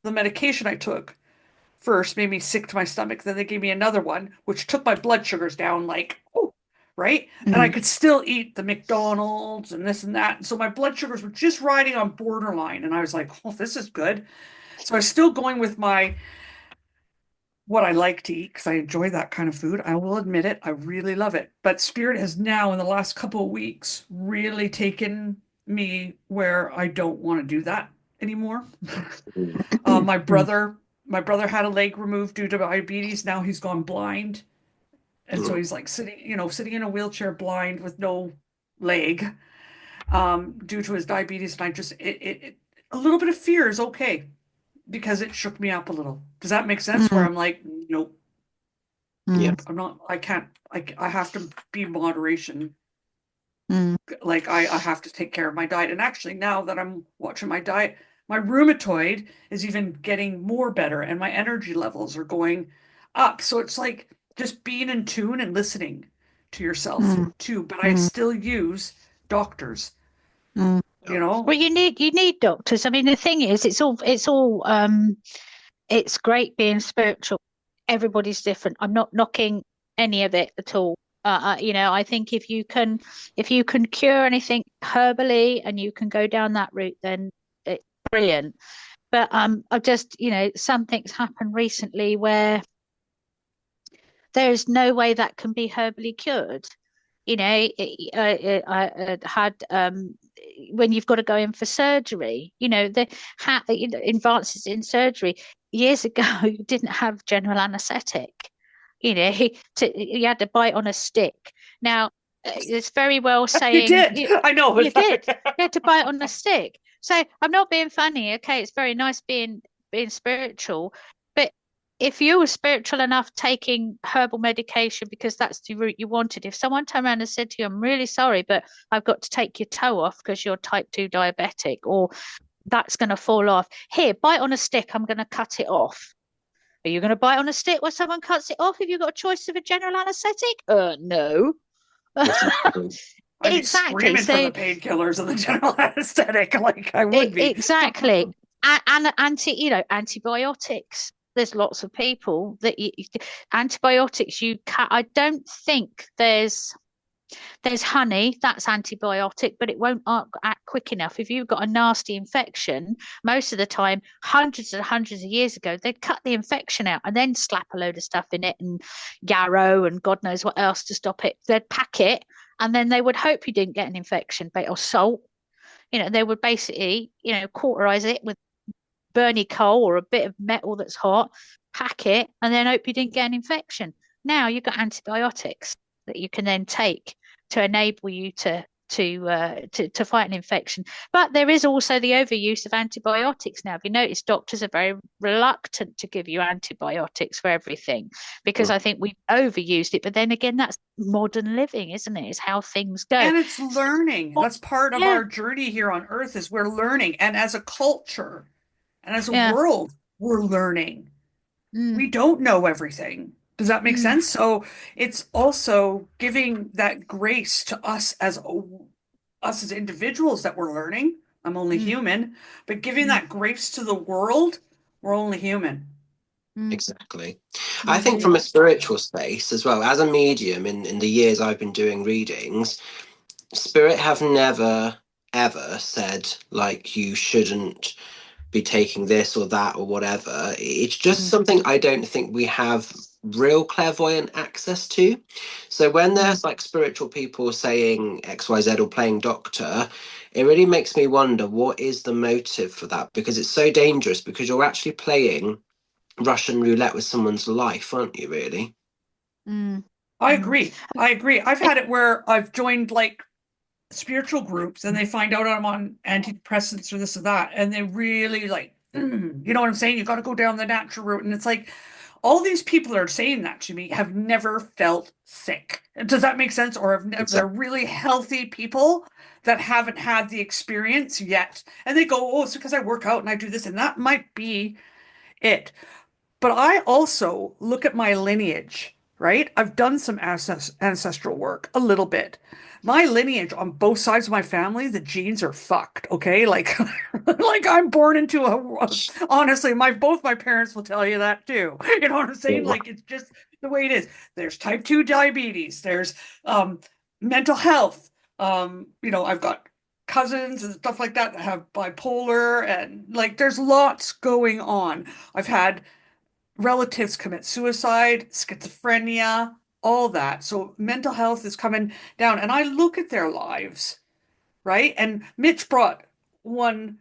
the medication I took first made me sick to my stomach. Then they gave me another one, which took my blood sugars down, like, oh, right? And I could still eat the McDonald's and this and that. And so my blood sugars were just riding on borderline. And I was like, oh, this is good. So I was still going with what I like to eat because I enjoy that kind of food. I will admit it. I really love it. But Spirit has now, in the last couple of weeks, really taken me where I don't want to do that anymore. My brother had a leg removed due to diabetes. Now he's gone blind. And so he's like sitting in a wheelchair blind with no leg, due to his diabetes. And I just, a little bit of fear is okay because it shook me up a little. Does that make sense? Where I'm like, nope, Yeah. I'm not, I can't, I have to be moderation. Like I have to take care of my diet. And actually, now that I'm watching my diet, my rheumatoid is even getting more better and my energy levels are going up. So it's like just being in tune and listening to yourself too. But I still use doctors, Well, you need doctors. I mean, the thing is, it's great being spiritual. Everybody's different. I'm not knocking any of it at all. I think if you can cure anything herbally and you can go down that route, then it's brilliant. But I've just, something's happened recently where there is no way that can be herbally cured. I had when you've got to go in for surgery, advances in surgery years ago, you didn't have general anesthetic. You had to bite on a stick. Now, it's very well you saying did. I know. you did. You had to bite on a stick. So I'm not being funny. Okay, it's very nice being spiritual, but if you were spiritual enough taking herbal medication because that's the route you wanted, if someone turned around and said to you, I'm really sorry, but I've got to take your toe off because you're type 2 diabetic, or that's going to fall off. Here, bite on a stick, I'm going to cut it off. Are you going to bite on a stick where someone cuts it off if you've got a choice of a general anesthetic? No. I'd be Exactly. screaming for the painkillers and the general anesthetic, like I would be. Exactly. And antibiotics. There's lots of people that antibiotics I don't think there's honey, that's antibiotic, but it won't act quick enough. If you've got a nasty infection, most of the time, hundreds and hundreds of years ago, they'd cut the infection out and then slap a load of stuff in it and yarrow and God knows what else to stop it. They'd pack it and then they would hope you didn't get an infection, or salt. They would basically, cauterize it with burny coal or a bit of metal that's hot, pack it, and then hope you didn't get an infection. Now you've got antibiotics that you can then take to enable you to fight an infection. But there is also the overuse of antibiotics now. If you notice, doctors are very reluctant to give you antibiotics for everything because I think we've overused it. But then again, that's modern living, isn't it? It's how things go. And it's learning. That's part of our journey here on Earth is we're learning. And as a culture and as a world, we're learning. We don't know everything. Does that make sense? So it's also giving that grace to us as individuals that we're learning. I'm only human, but giving that grace to the world, we're only human. Exactly. I think from a spiritual space as well, as a medium in the years I've been doing readings, Spirit have never, ever said, like, you shouldn't be taking this or that or whatever. It's just something I don't think we have real clairvoyant access to. So when there's like spiritual people saying XYZ or playing doctor, it really makes me wonder, what is the motive for that? Because it's so dangerous, because you're actually playing Russian roulette with someone's life, aren't you, really? I agree. I've had it where I've joined like spiritual groups and they find out I'm on antidepressants or this or that, and they really like, you know what I'm saying? You got to go down the natural route. And it's like, all these people that are saying that to me have never felt sick. Does that make sense? Or they're really healthy people that haven't had the experience yet. And they go, oh, it's because I work out and I do this. And that might be it. But I also look at my lineage, right? I've done some ancestral work, a little bit. My lineage on both sides of my family, the genes are fucked, okay? Like, like I'm born into honestly, both my parents will tell you that too. You know what I'm saying? Like, it's just the way it is. There's type 2 diabetes, there's mental health. I've got cousins and stuff like that have bipolar, and like there's lots going on. I've had relatives commit suicide, schizophrenia, all that. So mental health is coming down. And I look at their lives, right? And Mitch brought one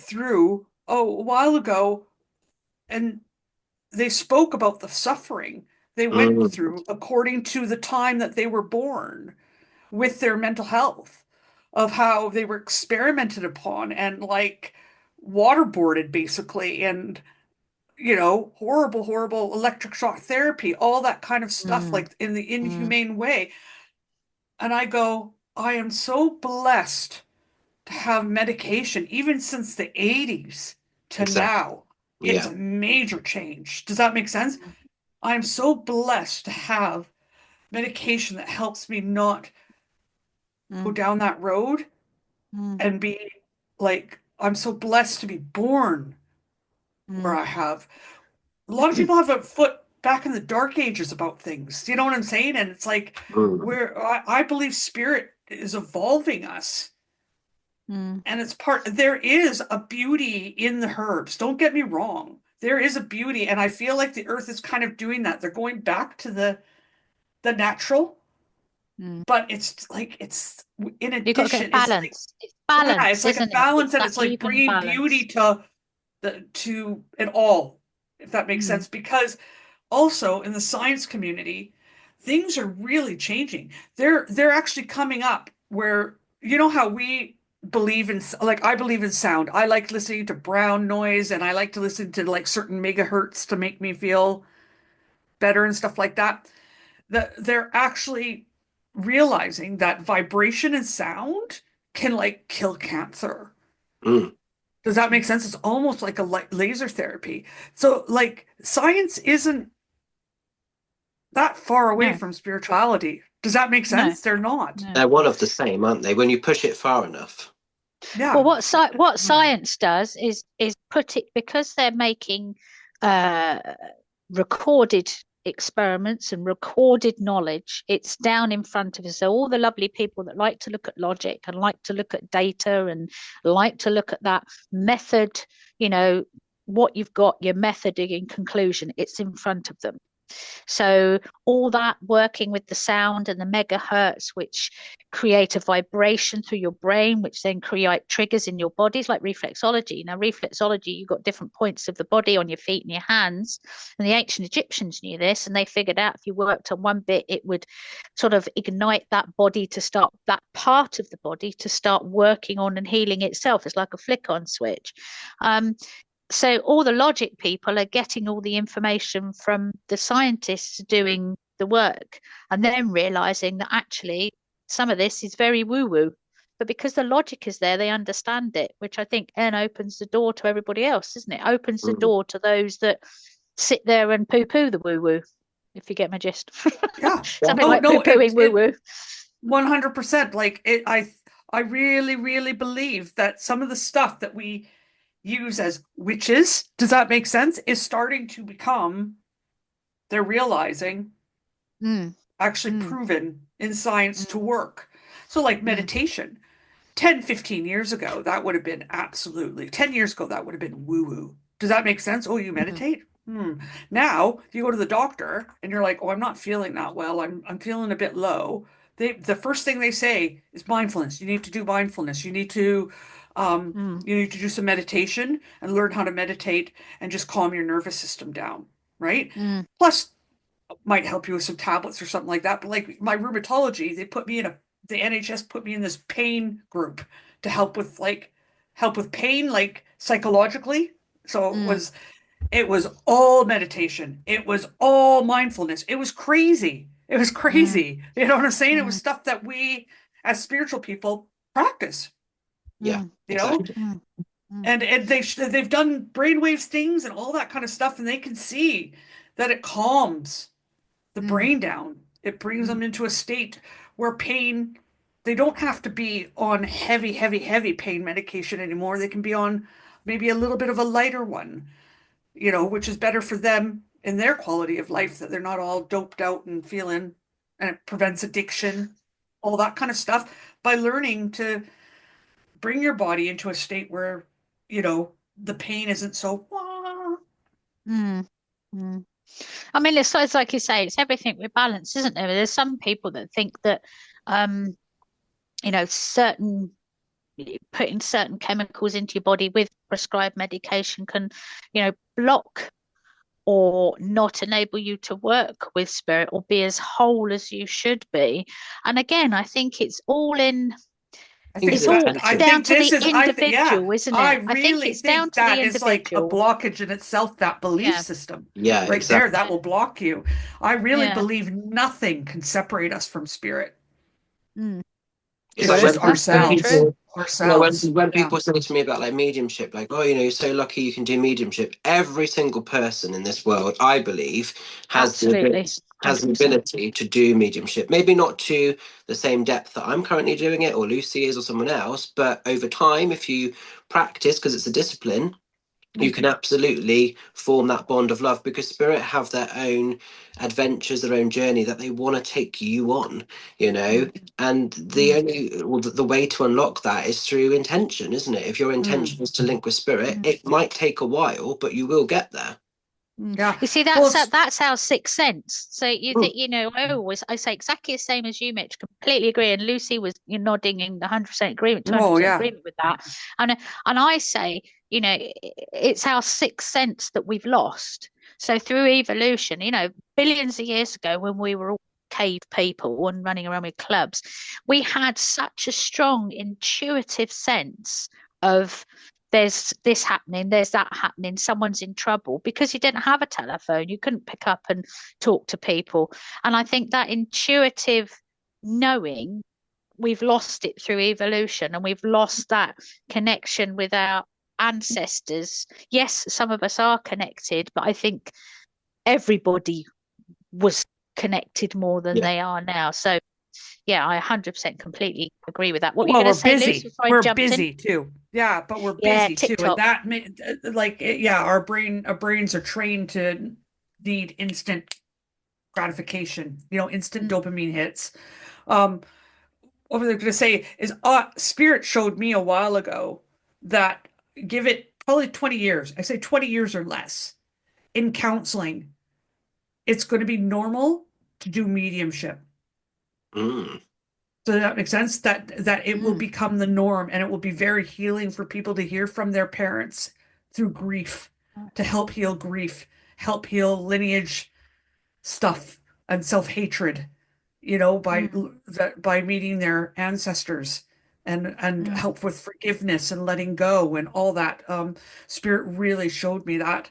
through, a while ago, and they spoke about the suffering they went through according to the time that they were born with their mental health, of how they were experimented upon and like waterboarded basically, and horrible electric shock therapy, all that kind of stuff, like in the inhumane way. And I go, I am so blessed to have medication, even since the 80s to now. It's a major change. Does that make sense? I'm so blessed to have medication that helps me not go down that road and be like, I'm so blessed to be born where I have. A lot of people have a foot back in the dark ages about things. You know what I'm saying? And it's like, I believe spirit is evolving us. And it's there is a beauty in the herbs. Don't get me wrong. There is a beauty. And I feel like the earth is kind of doing that. They're going back to the natural. But it's like, it's in addition. You've got to get balance. It's balance. Yeah, it's like a balance, and it's like bringing beauty to it all, if that makes sense. Because also in the science community, things are really changing. They're actually coming up where, how we believe in, like, I believe in sound. I like listening to brown noise, and I like to listen to like certain megahertz to make me feel better and stuff like that. They're actually realizing that vibration and sound can like kill cancer. Does that make sense? It's almost like a laser therapy. So like science isn't that far away from spirituality. Does that make sense? They're not. They're one of the same, aren't they? When you push it far enough. Yeah. Well, what science does is put it, because they're making recorded experiments and recorded knowledge. It's down in front of us. So all the lovely people that like to look at logic and like to look at data and like to look at that method, what you've got, your method in conclusion, it's in front of them. So all that working with the sound and the megahertz, which create a vibration through your brain, which then create triggers in your bodies, like reflexology. Now, reflexology, you've got different points of the body on your feet and your hands. And the ancient Egyptians knew this, and they figured out if you worked on one bit, it would sort of ignite that body to start, that part of the body to start working on and healing itself. It's like a flick on switch. So all the logic people are getting all the information from the scientists doing the work, and then realizing that actually some of this is very woo-woo. But because the logic is there, they understand it, which I think then opens the door to everybody else, isn't it? Opens the door to those that sit there and poo-poo the woo-woo, if you get my gist. Yeah. Something like poo-pooing woo-woo. 100%. Like I really, really believe that some of the stuff that we use as witches, does that make sense, is starting to become, they're realizing, actually proven in science to work. So like meditation. 10, 15 years ago, that would have been absolutely, 10 years ago, that would have been woo-woo. Does that make sense? Oh, you meditate? Now you go to the doctor and you're like, oh, I'm not feeling that well. I'm feeling a bit low. The first thing they say is mindfulness. You need to do mindfulness. You need to do some meditation and learn how to meditate and just calm your nervous system down, right? Plus, might help you with some tablets or something like that. But like my rheumatology, the NHS put me in this pain group to help with pain, like psychologically. So it was all meditation. It was all mindfulness. It was crazy. It was crazy. You know what I'm saying? It was stuff that we as spiritual people practice. Yeah, you know, and they've done brainwave things and all that kind of stuff, and they can see that it calms the brain down. It brings them into a state where pain, they don't have to be on heavy pain medication anymore. They can be on maybe a little bit of a lighter one, which is better for them in their quality of life, that they're not all doped out and feeling, and it prevents addiction, all that kind of stuff, by learning to bring your body into a state where, the pain isn't so. I mean, it's like you say, it's everything with balance, isn't there? There's some people that think that, putting certain chemicals into your body with prescribed medication can, block or not enable you to work with spirit or be as whole as you should be. And again, I think it's all in. It's all down to the individual, isn't it? I think it's down to the individual. Is like a blockage in itself, that belief system. Yeah, right exactly. there, that will block you. I really believe nothing can separate us from spirit. It's like just ourselves. When people say to me about like mediumship, like, oh, you're so lucky you can do mediumship. Every single person in this world, I believe, has the ability to do mediumship. Maybe not to the same depth that I'm currently doing it, or Lucy is, or someone else, but over time, if you practice, because it's a discipline, you can absolutely form that bond of love, because spirit have their own adventures, their own journey that they want to take you on, and the way to unlock that is through intention, isn't it? If your intention is to link with spirit, it might take a while, but you will get there. Yeah, you see, that's our sixth sense. So I say exactly the same as you, Mitch. Completely agree. And Lucy was nodding in 100% agreement, 200% agreement with that. And I say, it's our sixth sense that we've lost. So through evolution, billions of years ago, when we were all cave people and running around with clubs, we had such a strong intuitive sense of, there's this happening, there's that happening, someone's in trouble, because you didn't have a telephone. You couldn't pick up and talk to people. And I think that intuitive knowing, we've lost it through evolution, and we've lost that connection with our ancestors. Yes, some of us are connected, but I think everybody was connected more than they are now. So yeah, I 100% completely agree with that. What were you going to say, Lucy? We're busy too. Yeah, but we're busy too. And that, our brains are trained to need instant gratification, instant dopamine hits. What was I going to say is, spirit showed me a while ago that, give it probably 20 years, I say 20 years or less, in counseling, it's going to be normal to do mediumship. So that makes sense, that it will become the norm, and it will be very healing for people to hear from their parents through grief, to help heal grief, help heal lineage stuff and self-hatred, by meeting their ancestors, and help with forgiveness and letting go and all that. Spirit really showed me that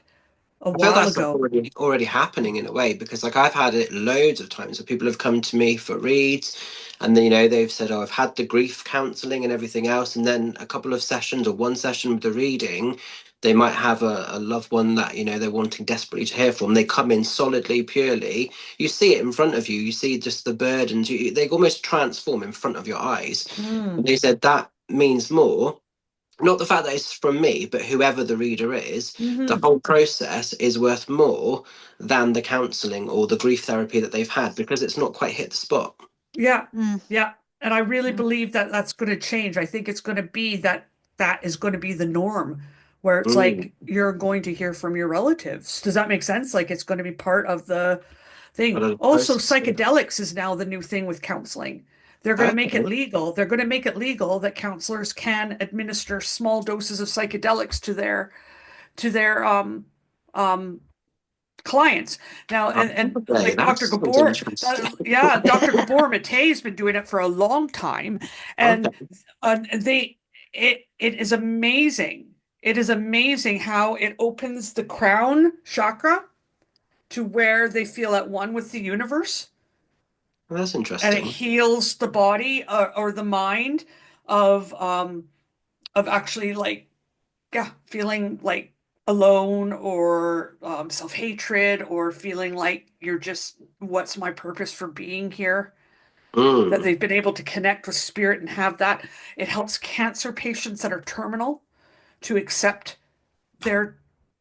a while ago. Already happening in a way, because like I've had it loads of times where people have come to me for reads, and then they've said, oh, I've had the grief counseling and everything else, and then a couple of sessions or one session with the reading, they might have a loved one that they're wanting desperately to hear from. They come in solidly, purely, you see it in front of you, you see just the burdens, they almost transform in front of your eyes. And they said that means more, not the fact that it's from me, but whoever the reader is, the whole process is worth more than the counselling or the grief therapy that they've had, because it's not quite hit the spot. Yeah. Yeah. And I really believe that that's going to change. I think it's going to be that is going to be the norm, where it's Mm. like you're going to hear from your relatives. Does that make sense? Like it's going to be part of the Part thing. of the Also, process. psychedelics is now the new thing with counseling. They're going to make it Okay. legal. They're going to make it legal that counselors can administer small doses of psychedelics to their um clients now, and Okay, like that Dr. sounds Gabor, interesting. yeah, Dr. Gabor Mate has been doing it for a long time, and Okay. they it is amazing. It is amazing how it opens the crown chakra to where they feel at one with the universe, Well, that's and it interesting. heals the body or the mind of actually like yeah, feeling like alone or self-hatred or feeling like you're just, what's my purpose for being here? That Mm. they've been able to connect with spirit and have that. It helps cancer patients that are terminal to accept their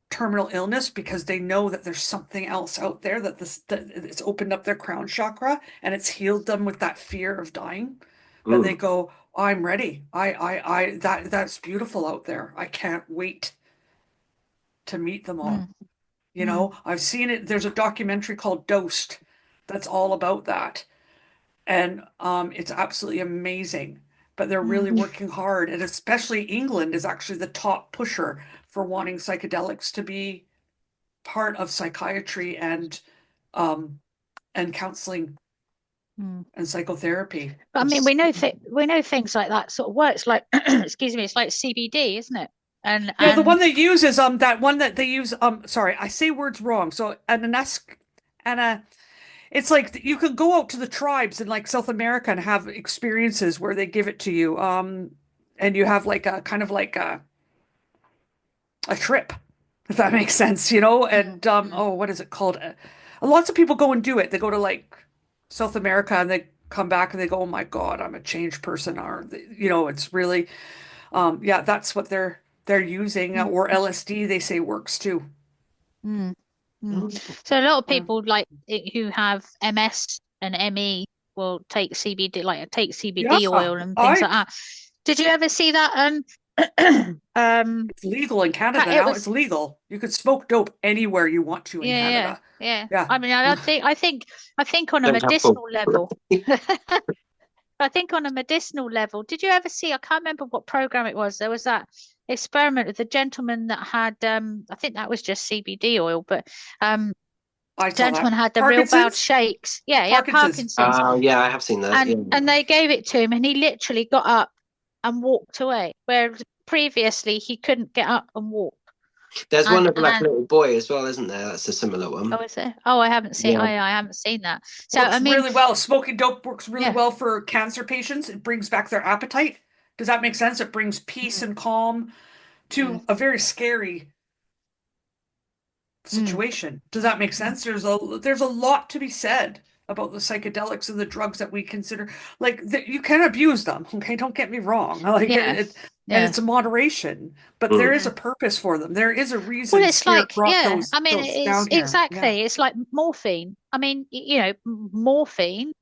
terminal illness because they know that there's something else out there that it's opened up their crown chakra and it's healed them with that fear of dying. That they Mm. go, I'm ready. That's beautiful out there. I can't wait to meet them all. Mm, You mm, know, I've seen it. There's a documentary called Dosed that's all about that. And it's absolutely amazing. But they're really mm, working hard. And especially England is actually the top pusher for wanting psychedelics to be part of psychiatry um and counseling mm. and psychotherapy. But I mean, we know things like that sort of works. Like, excuse me, it's like CBD, isn't it? And Yeah, the one and they use is that one that they use sorry, I say words wrong. So an it's like you could go out to the tribes in like South America and have experiences where they give it to you. And you have like a kind of like a trip, if that makes sense, you know? mm, And mm, oh, what is it called? Lots of people go and do it. They go to like South America and they come back and they go, "Oh my God, I'm a changed person." Or you know, it's really yeah, that's what they're using. mm, Or LSD, they say works too. mm, mm. Mm. So a lot of Yeah. people like who have MS and ME will take CBD, like take Yeah, CBD oil and things I like that. Did you ever see that? it's legal in Canada It now. It's was legal. You could smoke dope anywhere you want to in yeah, yeah, Canada. yeah. Yeah. I mean, I think on a Don't have full. medicinal level. I think on a medicinal level, did you ever see? I can't remember what program it was. There was that experiment with a gentleman that had, I think that was just CBD oil, but um, I saw gentleman that. had the real bad Parkinson's? shakes. Yeah, yeah, Parkinson's. Parkinson's, Yeah, I have seen that. Yeah. and they gave it to him, and he literally got up and walked away, where previously he couldn't get up and walk. There's one And of like a little boy as well, isn't there? That's a similar one. oh, is it? Oh, I haven't seen. Yeah. I haven't seen that. So I Works mean, really well. Smoking dope works really yeah. well for cancer patients. It brings back their appetite. Does that make sense? It brings peace Mm, and calm mm, to a very scary mm, situation. Does that make mm. sense? There's a lot to be said about the psychedelics and the drugs that we consider like you can abuse them. Okay, don't get me wrong. Like Yeah, and yeah. it's a moderation, but there Mm. is a Mm. purpose for them. There is a Well, reason it's spirit like, brought yeah, I mean, those it's down here. Yeah. exactly, it's like morphine. I mean, you know, morphine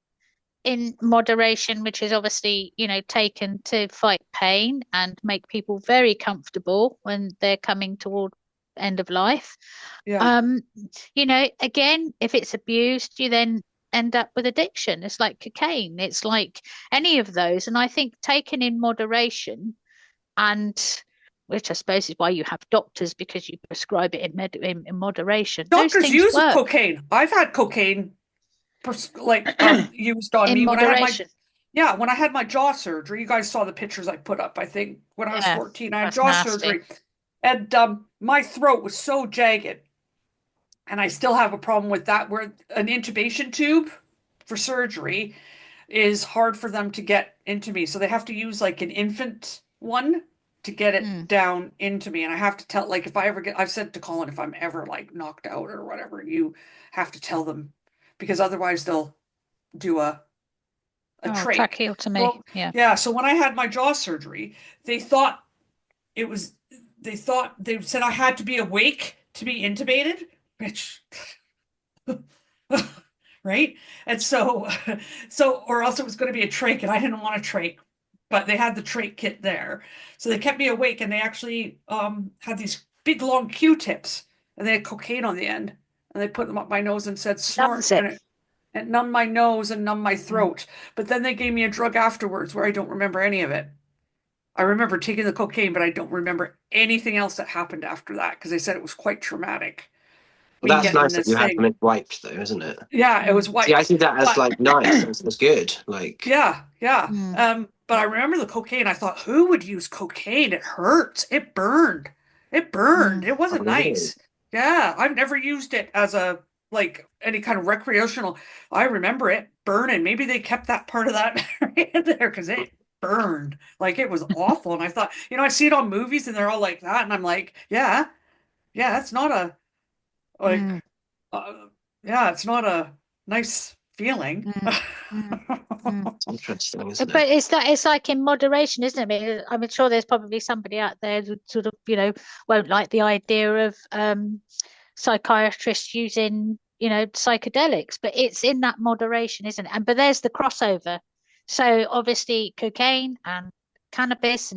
in moderation, which is obviously, you know, taken to fight pain and make people very comfortable when they're coming toward end of life. Yeah. Um, you know, again, if it's abused, you then end up with addiction. It's like cocaine. It's like any of those. And I think taken in moderation and which I suppose is why you have doctors because you prescribe it in moderation. Those Doctors things use work cocaine. I've had cocaine used on in me when I had my moderation. yeah, when I had my jaw surgery. You guys saw the pictures I put up, I think, when I was Yeah, 14. I had that's jaw nasty. surgery. And my throat was so jagged, and I still have a problem with that, where an intubation tube for surgery is hard for them to get into me. So they have to use like an infant one to get it Mm, down into me. And I have to tell, like, if I ever get, I've said to Colin, if I'm ever like knocked out or whatever, you have to tell them because otherwise they'll do a oh, trach. tracheotomy. So Yeah. yeah, so when I had my jaw surgery, they thought it was they said I had to be awake to be intubated, which right? And so, or else it was going to be a trach, and I didn't want a trach, but they had the trach kit there. So they kept me awake, and they actually had these big long Q-tips, and they had cocaine on the end, and they put them up my nose and said snort, Numbs it. and it numbed my nose and numbed my Mm. throat. But then they gave me a drug afterwards where I don't remember any of it. I remember taking the cocaine, but I don't remember anything else that happened after that because they said it was quite traumatic. Well, Me that's getting nice that this you had thing. them wiped, though, isn't it? Yeah, it was See, I wiped. see that as But like nice. That's good. Like, yeah, yeah. Mm. But I remember the cocaine. I thought, who would use cocaine? It hurts. It burned. It burned. Mm. It oh, wasn't really? nice. Yeah, I've never used it as a like any kind of recreational. I remember it burning. Maybe they kept that part of that in there because it burned. Like it was awful. And I thought, I see it on movies and they're all like that, and I'm like, yeah, yeah, it's not a like, Mm. uh, yeah, it's not a nice feeling. Mm. Mm. Mm. It's interesting, isn't But it? it's like in moderation, isn't it? I'm sure there's probably somebody out there who sort of, won't like the idea of psychiatrists using, psychedelics, but it's in that moderation, isn't it? And but there's the crossover. So obviously cocaine and cannabis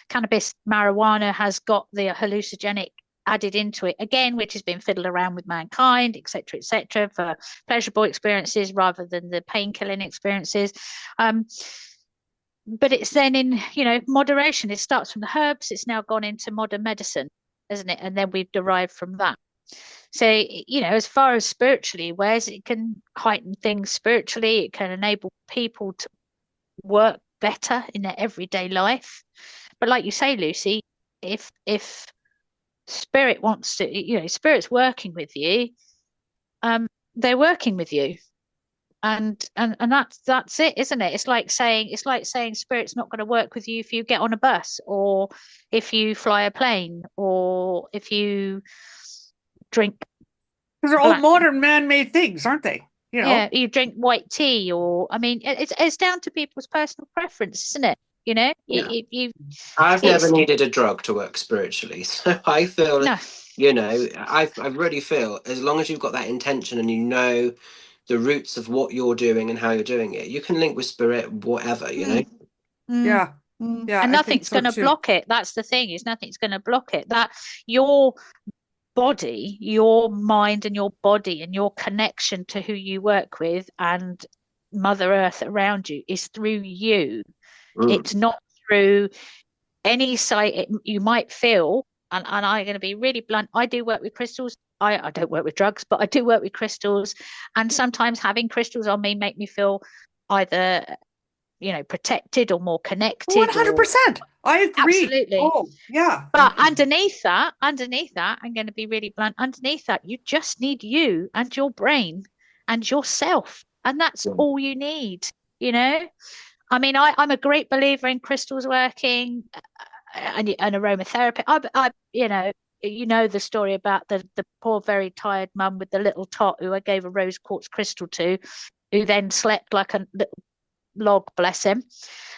cannabis, marijuana has got the hallucinogenic added into it again, which has been fiddled around with mankind, etc., for pleasurable experiences rather than the pain-killing experiences. But it's then in, moderation. It starts from the herbs, it's now gone into modern medicine, isn't it? And then we've derived from that. So, as far as spiritually, whereas it can heighten things spiritually, it can enable people to work better in their everyday life. But like you say, Lucy, if spirit wants to, spirit's working with you, they're working with you. And that's it, isn't it? It's like saying spirit's not going to work with you if you get on a bus or if you fly a plane or if you drink Because they're all black. modern man-made things, aren't they? Yeah, you drink white tea, or it's down to people's personal preference, isn't it? Yeah. You I've never it's needed a drug to work spiritually, so I feel, no, I really feel as long as you've got that intention and you know the roots of what you're doing and how you're doing it, you can link with spirit, whatever, mm, mm, Yeah, yeah, and I think nothing's so going to too. block it. That's the thing, is nothing's going to block it. That your body, your mind, and your body, and your connection to who you work with and Mother Earth around you is through you. Mm. It's not through any site you might feel, and I'm going to be really blunt. I do work with crystals. I don't work with drugs, but I do work with crystals. And sometimes having crystals on me make me feel either, protected or more connected or 100%. I agree. absolutely. Oh, yeah. But underneath that, I'm going to be really blunt. Underneath that, you just need you and your brain and yourself. And that's Yeah. all you need, you know? I mean, I'm a great believer in crystals working and aromatherapy. The story about the poor, very tired mum with the little tot who I gave a rose quartz crystal to, who then slept like a little log, bless him.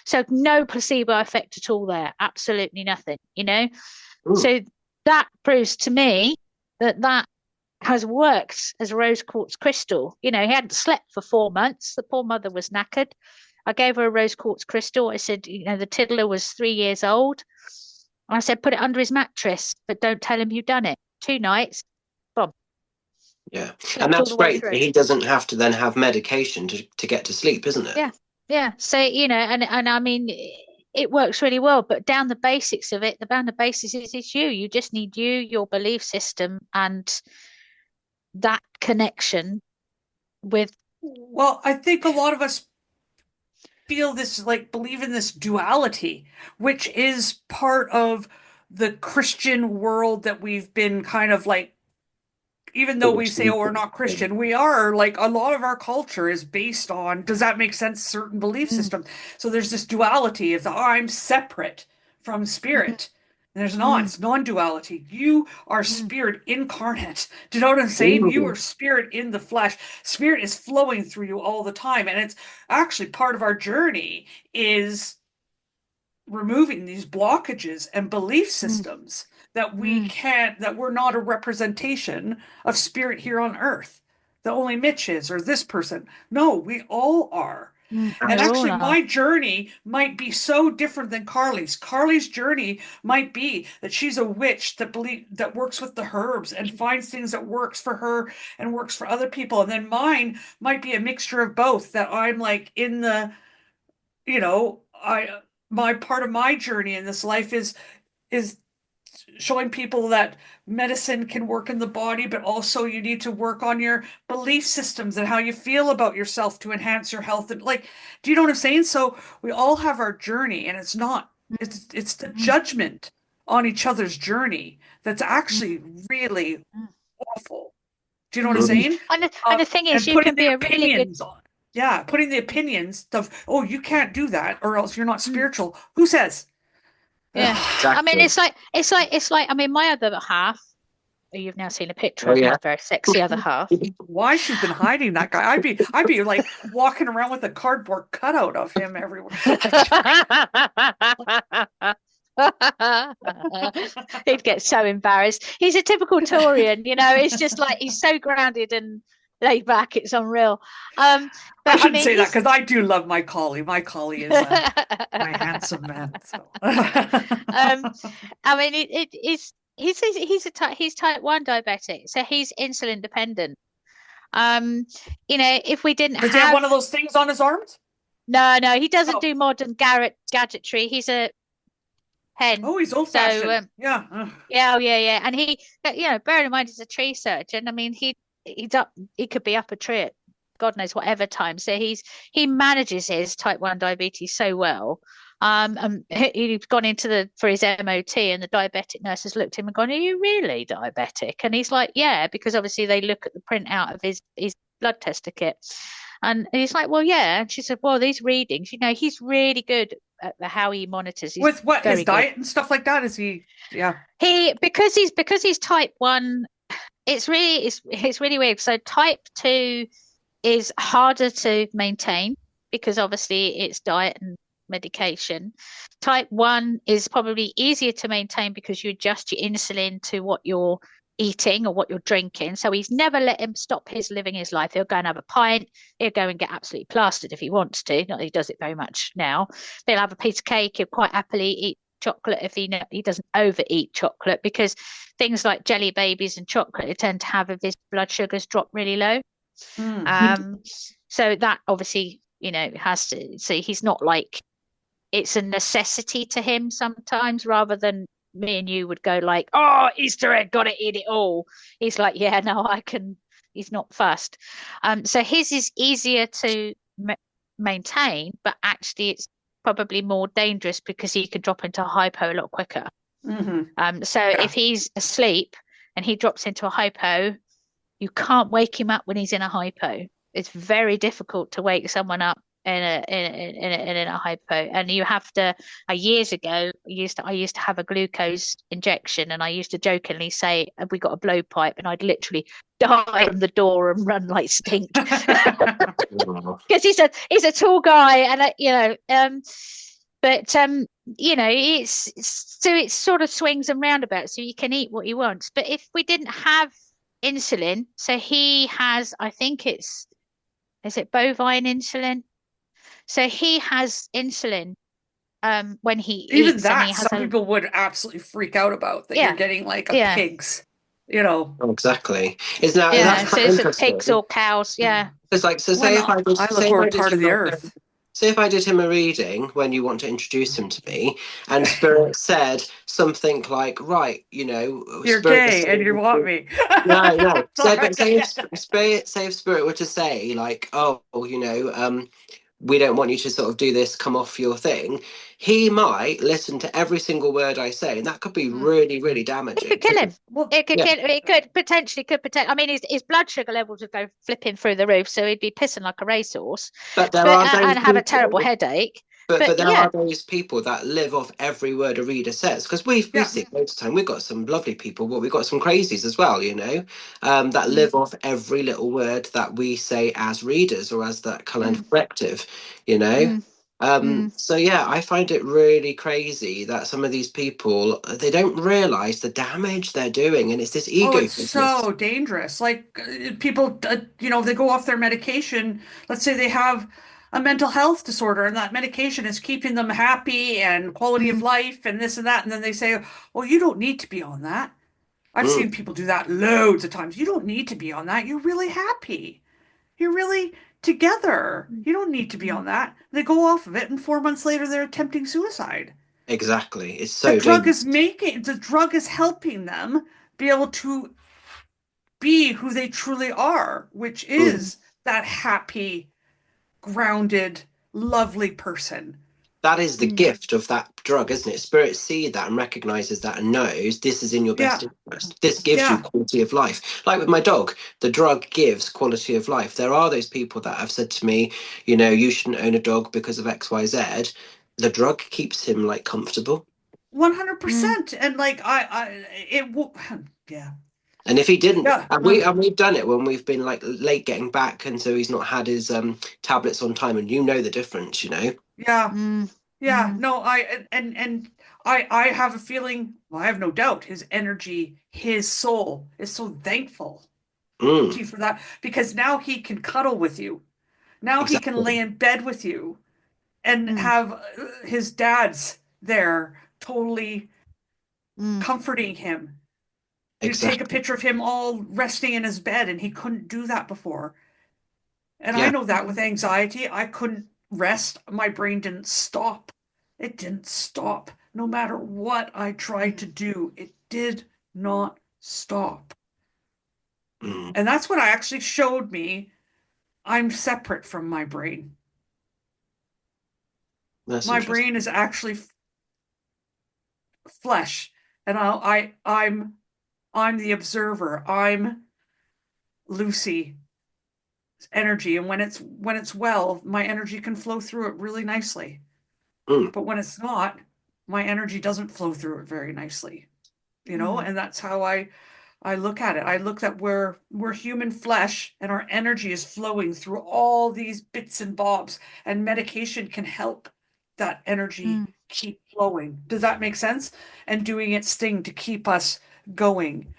So no placebo effect at all there. Absolutely nothing. Mm. So that proves to me that has worked as a rose quartz crystal. He hadn't slept for 4 months. The poor mother was knackered. I gave her a rose quartz crystal. I said, the tiddler was 3 years old. I said, put it under his mattress, but don't tell him you've done it. 2 nights, boom, Yeah. And slept all that's the way great. through. He doesn't have to then have medication to get to sleep, isn't it? Yeah, yeah. So, and I mean, it works really well, but down the basics of it, down the basis is it's you. You just need you, your belief system, and that connection with. Well, I think a lot of us feel this, like, believe in this duality, which is part of the Christian world that we've been kind of like, even though we say, oh, we're not Christian, we are, like, a lot of our culture is based on, does that make sense? Certain belief Mm, systems. So there's this duality of I'm separate from mm, spirit. And there's not, mm, it's non-duality. You are mm, spirit incarnate. Do you know what I'm saying? You Mm. are spirit in the flesh. Spirit is flowing through you all the time. And it's actually part of our journey is removing these blockages and belief mm, systems that we mm, can't, that we're not a representation of spirit here on earth. that only Mitch is or this person. No, we all are. We And all actually, are. my journey might be so different than Carly's. Carly's journey might be that she's a witch that works with the herbs and finds things that works for her and works for other people. And then mine might be a mixture of both. That I'm like in the, my part of my journey in this life is showing people that medicine can work in the body, but also you need to work on your belief systems and how you feel about yourself to enhance your health. And like, do you know what I'm saying? So we all have our journey, and it's the judgment on each other's journey that's actually really awful. Do you know what I'm saying? And the thing is, And you putting can the be a really good. opinions on. Yeah, putting the opinions of, oh, you can't do that, or else you're not Mm. spiritual. Who says? Yeah. I mean, it's like, I mean, my other half, you've now seen a picture of my very sexy other half. Why she's been hiding that guy? I'd be like walking around with a cardboard cutout of him everywhere. He'd get so embarrassed. He's a typical Taurian, it's just like he's so grounded and laid back, it's unreal. I shouldn't say that because I do love my collie. My collie is my handsome man. So. I mean, he's type 1 diabetic, so he's insulin dependent. If we didn't Does he have one of those things on his arms? No, he doesn't do modern gadgetry. He's a hen. Oh, he's old fashioned. Yeah. Yeah. And he, bearing in mind he's a tree surgeon. I mean, he could be up a tree at God knows whatever time. So he manages his type 1 diabetes so well. And he'd gone for his MOT, and the diabetic nurse has looked at him and gone, "Are you really diabetic?" And he's like, "Yeah," because obviously they look at the printout of his blood tester kit. And he's like, "Well, yeah." And she said, "Well, these readings, he's really good at how he monitors." He's with what, his diet good. and stuff like that? Is he? Yeah. Because he's type 1. It's really weird. So type 2 is harder to maintain because obviously it's diet and medication. Type 1 is probably easier to maintain because you adjust your insulin to what you're eating or what you're drinking. So he's never let him stop living his life. He'll go and have a pint. He'll go and get absolutely plastered if he wants to. Not that he does it very much now. He'll have a piece of cake. He'll quite happily eat chocolate if he doesn't overeat chocolate, because things like jelly babies and chocolate tend to have if his blood sugars drop really low. So that obviously has to see, he's not like, it's a necessity to him sometimes, rather than me and you would go like, "Oh, Easter egg, gotta eat it all." He's like, "Yeah, no, I can." He's not fussed. So his is easier to maintain, but actually it's probably more dangerous because he could drop into a hypo a lot quicker. If he's asleep and he drops into a hypo, you can't wake him up when he's in a hypo. It's very difficult to wake someone up in a hypo, and you have to. Years ago, I used to have a glucose injection, and I used to jokingly say, "Have we got a blowpipe?" And I'd literally die on the door and run like stink because he's a tall guy, and it's sort of swings and roundabouts. So you can eat what he wants, but if we didn't have insulin, so he has, I think is it bovine insulin? So he has insulin when he even eats, that some people would absolutely freak out about that. You're getting like a pig's, Oh, exactly. So it's a pigs or cows. It's like, so say if I did, say if I did him a reading when you want to introduce him to me, and Spirit said something like, "Right, you're Spirit gay and you want me." No. Say if Spirit were to say like, "Oh, we don't want you to sort of do this, come off your thing," he might listen to every single word I say, and that could be really, really damaging. It could kill him. It could potentially. I mean, his blood sugar levels would go flipping through the roof, so he'd be pissing like a racehorse, and have a terrible headache. But there are those people that live off every word a reader says, because we see most of the time we've got some lovely people, but we've got some crazies as well, that live off every little word that we say as readers or as that kind of corrective, So yeah, I find it really crazy that some of these people, they don't realize the damage they're doing, and it's this Oh, ego it's business. so dangerous. Like people, they go off their medication. Let's say they have a mental health disorder, and that medication is keeping them happy and quality of Mm, life and this and that. And then they say, "Well, you don't need to be on that." I've Mm, seen people do that loads of times. You don't need to be on that. You're really happy. You're really together. mm, You don't need to be mm, on that. They go off of it, and 4 months later, they're attempting suicide. exactly. It's so dangerous. The drug is helping them be able to be who they truly are, which Mm. is that happy, grounded, lovely person. That is the mm, gift of that drug, isn't it? Spirit see that and recognizes that and knows this is in your best Yeah, interest. This gives you yeah. quality of life. Like with my dog, the drug gives quality of life. There are those people that have said to me, you shouldn't own a dog because of XYZ. The drug keeps him like comfortable. mm, 100%. And like it will, yeah, And if he didn't, yeah, and we've done it when we've been like late getting back, and so he's not had his tablets on time, and you know the difference. yeah, mm, yeah. mm, No, and I have a feeling, well, I have no doubt his energy, his soul is so thankful to Mm, you for that because now he can cuddle with you. Now he can lay exactly. in bed with you and mm, have his dad's there totally mm, comforting him. You take a Exactly. picture of him all resting in his bed, and he couldn't do that before. And I Yeah. know that with anxiety, I couldn't rest. My brain didn't stop. It didn't stop. No matter what I tried to mm, do, it did not stop. Mm, And that's when I actually showed me I'm separate from my brain. that's My interesting. brain is actually flesh, and I'm the observer. I'm Lucy energy, and when it's well, my energy can flow through it really nicely. Mm, But when it's not, my energy doesn't flow through it very nicely. mm, And that's how I look at it. I look at where we're human flesh and our energy is flowing through all these bits and bobs, and medication can help that energy mm, keep flowing. Does that make sense? And doing its thing to keep us going.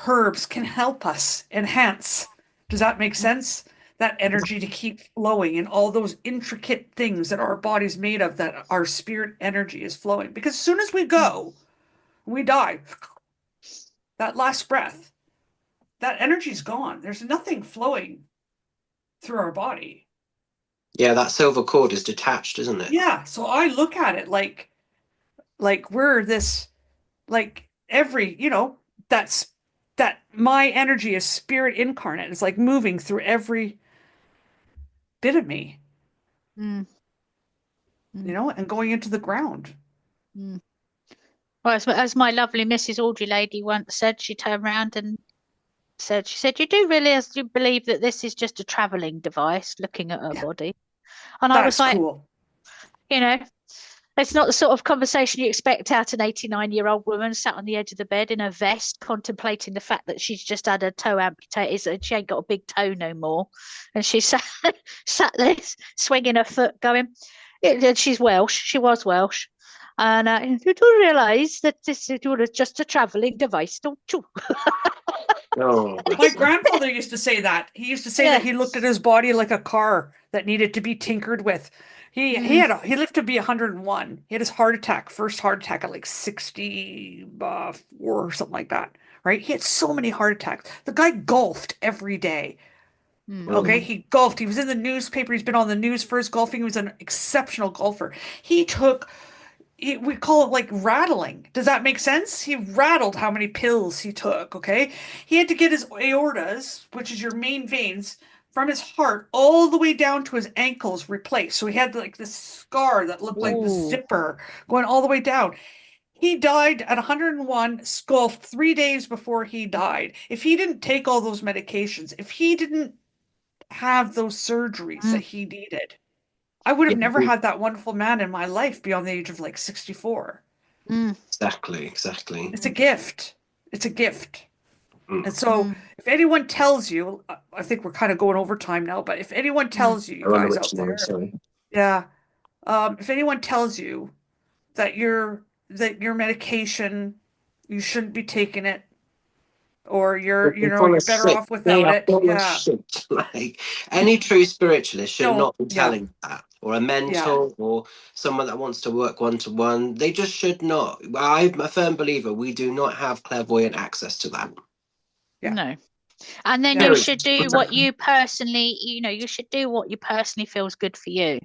Herbs can help us enhance. Does that make sense? That energy to keep flowing and all those intricate things that our body's made of, that our spirit energy is flowing. Because as soon as we mm. go, we die. That last breath, that energy's gone. There's nothing flowing through our body. yeah, that silver cord is detached, isn't it? Yeah. So I look at it like we're this, like that's that my energy is spirit incarnate. It's like moving through every bit of me, Mm, mm, and going into the ground. mm. Well, as my lovely Mrs. Audrey lady once said, she turned around and she said, you do realize you believe that this is just a traveling device, looking at her Yeah, body. And I was that's like, cool. you know, it's not the sort of conversation you expect out an 89-year-old woman sat on the edge of the bed in a vest, contemplating the fact that she's just had her toe amputated, so she ain't got a big toe no more. And she sat there swinging her foot, going, and she's Welsh. She was Welsh. And you do realise that this is just a travelling device, don't you? Oh, My bless her. grandfather used to say that. He used to say that Yeah. he looked at his body like a car that needed to be tinkered with. Mm, He lived to be 101. He had his first heart attack at like 64 or something like that. Right? He had so many heart attacks. The guy golfed every day. mm, Okay, Mm, he golfed. He was in the newspaper. He's been on the news for his golfing. He was an exceptional golfer. He took we call it like rattling. Does that make sense? He rattled how many pills he took, okay? He had to get his aortas, which is your main veins, from his heart all the way down to his ankles replaced. So he had like this scar that looked like the ooh, zipper going all the way down. He died at 101, sculpted 3 days before he died. If he didn't take all those medications, if he didn't have those surgeries that mm, he needed, I would have yeah, never had that wonderful man in my life beyond the age of like 64. mm, exactly, exactly. It's a mm, gift. It's a gift. And Mm. so mm, if anyone tells you, I think we're kind of going over time now, but if anyone mm, tells you, you I wonder guys which out one, there, sorry. yeah, if anyone tells you that your medication, you shouldn't be taking it, or They're you're full of better shit. off They without are it. full of Yeah. shit. Like any true spiritualist should Don't. not be Yeah. telling that, or a Yeah. mentor, or someone that wants to work one to one. They just should not. I'm a firm believer we do not have clairvoyant access to that. Yeah. No. And then Yeah. you Period. should do what you personally, you should do what you personally feels good for you.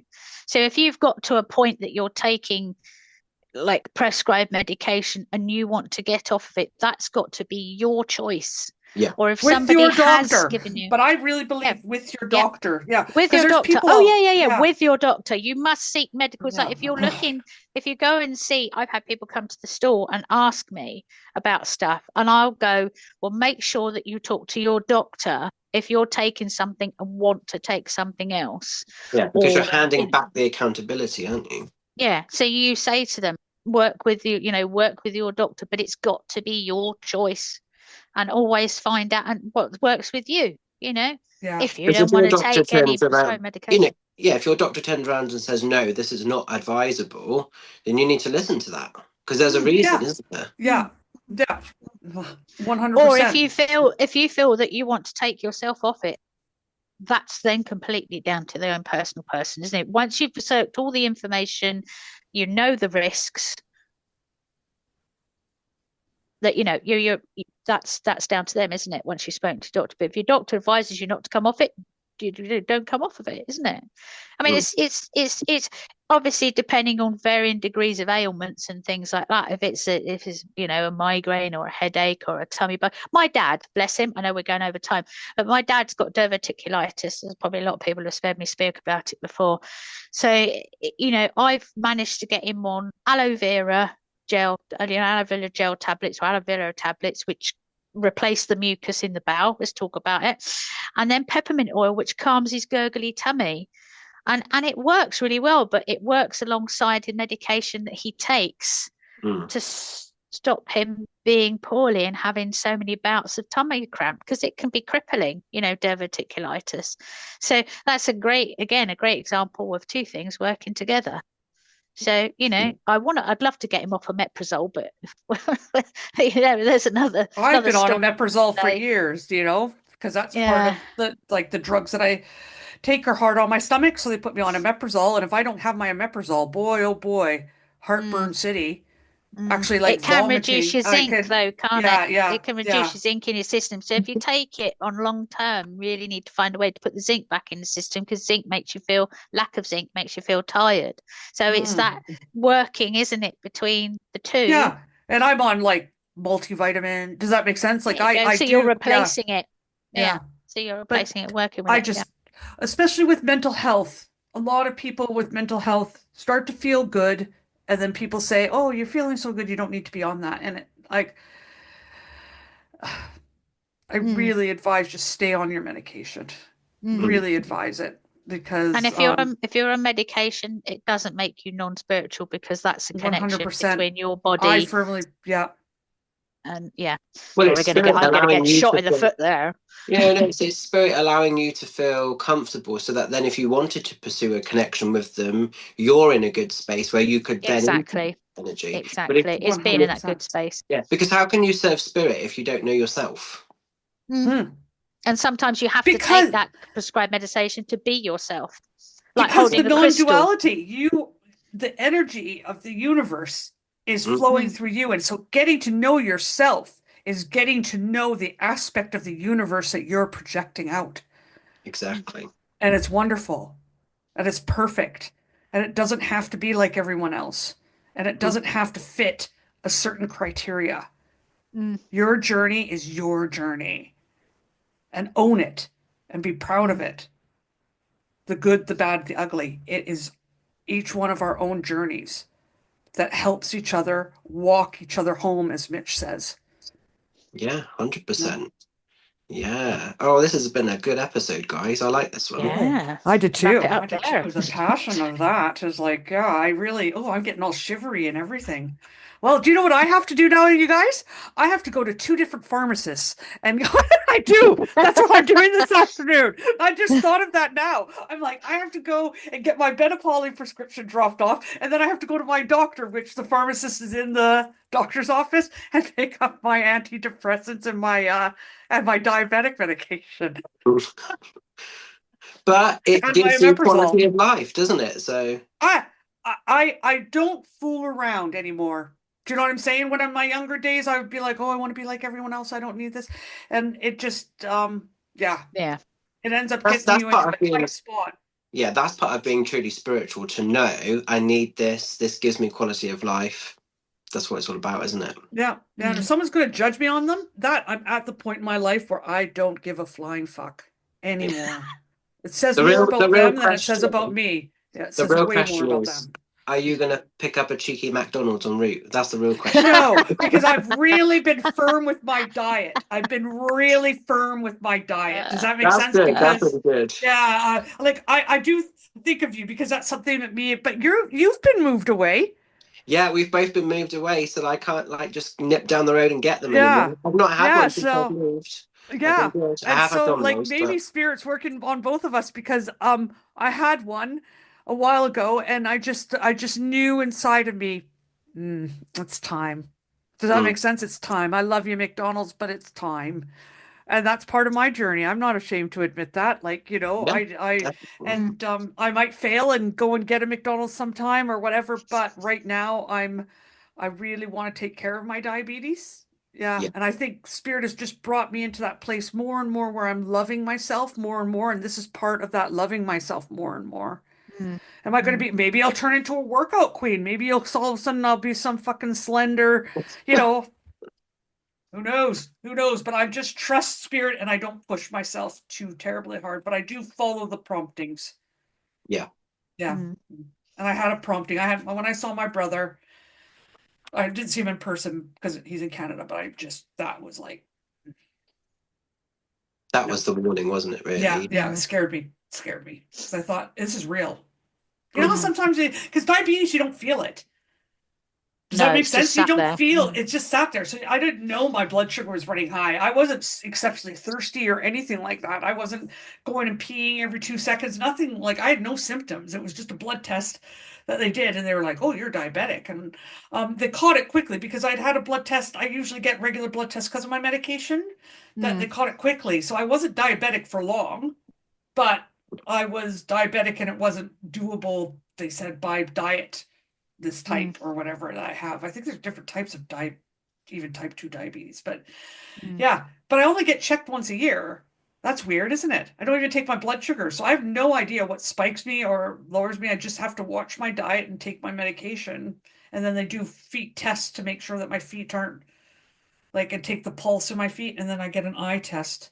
So if you've got to a point that you're taking like prescribed medication and you want to get off of it, that's got to be your choice. Yeah. Or if With somebody your has doctor. given you, But I really yeah, believe with your yeah, doctor. Yeah. with Because your there's doctor. people Oh out. yeah, Yeah. with your doctor. You must seek medical advice. Yeah. If you're looking, if you go and see, I've had people come to the store and ask me about stuff, and I'll go, well, make sure that you talk to your doctor if you're taking something and want to take something else. Yeah, because you're Or handing back the accountability, aren't you? yeah, so you say to them, work with work with your doctor, but it's got to be your choice, and always find out and what works with you, Yeah. if you Because don't if your want to doctor take any turns around, prescribed medication. yeah, if your doctor turns around and says, no, this is not advisable, then you need to listen to that. Because there's a reason, Yeah. isn't there? Yeah. Yeah. Or if 100%. you feel that you want to take yourself off it, that's then completely down to their own personal person, isn't it? Once you've soaked all the information, you know the risks, that you're that's down to them, isn't it? Once you've spoken to your doctor. But if your doctor advises you not to come off it, you don't come off of it, isn't it? I mean, Mm. it's obviously depending on varying degrees of ailments and things like that. If it's a migraine or a headache or a tummy bug. My dad, bless him, I know we're going over time, but my dad's got diverticulitis. There's probably a lot of people have heard me speak about it before. So I've managed to get him on aloe vera gel, aloe vera gel tablets or aloe vera tablets, which replace the mucus in the bowel. Let's talk about it. And then peppermint oil, which calms his gurgly tummy. And it works really well, but it works alongside the medication that he takes Mm. to stop him being poorly and having so many bouts of tummy cramp, because it can be crippling, diverticulitis. So that's a great example of two things working together. So, I'd love to get him off of omeprazole, but there's another I've been on story omeprazole for today. years, because that's part Yeah. of the drugs that I take are hard on my stomach, so they put me on omeprazole. And if I don't have my omeprazole, boy, oh boy, heartburn Mm, city. mm. Actually, like It can reduce vomiting. your I zinc could, though, can't it? yeah, yeah, It can reduce yeah. your zinc in your system. So if you take it on long term, really need to find a way to put the zinc back in the system, because lack of zinc makes you feel tired. So it's Mm. that working, isn't it, between the two? Yeah. And I'm on like multivitamin. Does that make sense? There Like you go. I So you're do, yeah, replacing it. yeah. Yeah. So you're But replacing it, working with I it. Yeah. just, especially with mental health, a lot of people with mental health start to feel good, and then people say, "Oh, you're feeling so good, you don't need to be on that." And I Mm, really advise just stay on your medication. mm. Mm. Really advise it And because if you're on medication, it doesn't make you non-spiritual, because that's a connection 100%. between your I body firmly, yeah, and yeah. Well, Well, it's we're gonna get spirit I'm gonna allowing get you shot to in the feel. foot there. Yeah, no, it's spirit allowing you to feel comfortable, so that then if you wanted to pursue a connection with them, you're in a good space where you could then Exactly. energy. But if Exactly. It's being in that good 100%. space. yeah, because how can you serve spirit if you don't know yourself? Mm. Hmm. And sometimes you have to take Because that prescribed medication to be yourself, like because the holding a crystal. non-duality, the energy of the universe is Mm. flowing Mm, through you. And so getting to know yourself is getting to know the aspect of the universe that you're projecting out. mm, Exactly. And it's wonderful. And it's perfect. And it doesn't have to be like everyone else. And it Mm. doesn't have to fit a certain criteria. mm, Your journey is your journey. And own it and be proud of mm. it. The good, the bad, the ugly. It is each one of our own journeys that helps each other walk each other home, as Mitch says. Yeah, Yeah. 100%. Yeah. Oh, this has been a good episode, guys. I like this one. Yeah. I did Wrap too. it up I did there. too. The passion of that is like, yeah, I really, oh, I'm getting all shivery and everything. Well, do you know what I have to do now, you guys? I have to go to 2 different pharmacists. And I do. That's what I'm doing this afternoon. I just thought of that now. I'm like, I have to go and get my Benapoli prescription dropped off. And then I have to go to my doctor, which the pharmacist is in the doctor's office, and pick up my antidepressants and my diabetic medication But it and my gives you omeprazole. quality of life, doesn't it? So I I don't fool around anymore. Do you know what I'm saying? When in my younger days, I would be like, "Oh, I want to be like everyone else. I don't need this," and it just, yeah, Yeah. it ends up that's getting that's you into part of a being tight spot. yeah, that's part of being truly spiritual. To know I need this. This gives me quality of life. That's what it's all about, isn't it? Yeah, yeah. And if someone's going to judge me on them, that I'm at the point in my life where I don't give a flying fuck anymore. It says more The about real them than it says about question me. Yeah, it the says real way more question about is, them. are you gonna pick up a cheeky McDonald's en route? That's the real question. No, because I've really been firm with my diet. I've been really firm with my diet. Does that make That's sense? good. That's Because really good. yeah, like I do think of you because that's something that me. But you've been moved away. Yeah, we've both been moved away, so I can't like just nip down the road and get them Yeah, anymore. I've not had yeah. one since I've So moved. I've been yeah, good. I and have had so like Domino's, maybe but spirit's working on both of us because I had one a while ago and I just knew inside of me, it's time. Does that mm, make sense? It's time. I love you, McDonald's, but it's time. And that's part of my journey. I'm not ashamed to admit that. Like, yeah, definitely. I might fail and go and get a McDonald's sometime or whatever, but right now I really want to take care of my diabetes. Yeah, Yeah, and I think spirit has just brought me into that place more and more where I'm loving myself more and more, and this is part of that loving myself more and more. Mm. Am I going to Mm. be, maybe I'll turn into a workout queen. Maybe all of a sudden I'll be some fucking slender, you know, who knows? Who knows? But I just trust spirit and I don't push myself too terribly hard, but I do follow the promptings. yeah. Yeah. Mm. And I had a prompting. I had when I saw my brother, I didn't see him in person because he's in Canada, but I just that was like That no. was the warning, wasn't it? Yeah, Really? yeah, it Mm. scared me. It scared me. Because I thought this is real. You know how Mm. Mm. sometimes because diabetes you don't feel it. Does that No, make it's just sense? You sat don't there. feel Mm. it just sat there. So I didn't know my blood sugar was running high. I wasn't exceptionally thirsty or anything like that. I wasn't going and peeing every 2 seconds. Nothing like I had no symptoms. It was just a blood test that they did, and they were like, "Oh, you're diabetic." And they caught it quickly because I'd had a blood test. I usually get regular blood tests because of my medication. That they Mm. caught it quickly, so I wasn't diabetic for long, but I was diabetic, and it wasn't doable. They said by diet this Mm. type or whatever that I have. I think there's different types of even type 2 diabetes. But Mm. yeah, but I only get checked once a year. That's weird, isn't it? I don't even take my blood sugar. So I have no idea what spikes me or lowers me. I just have to watch my diet and take my medication. And then they do feet tests to make sure that my feet aren't like, and take the pulse of my feet. And then I get an eye test,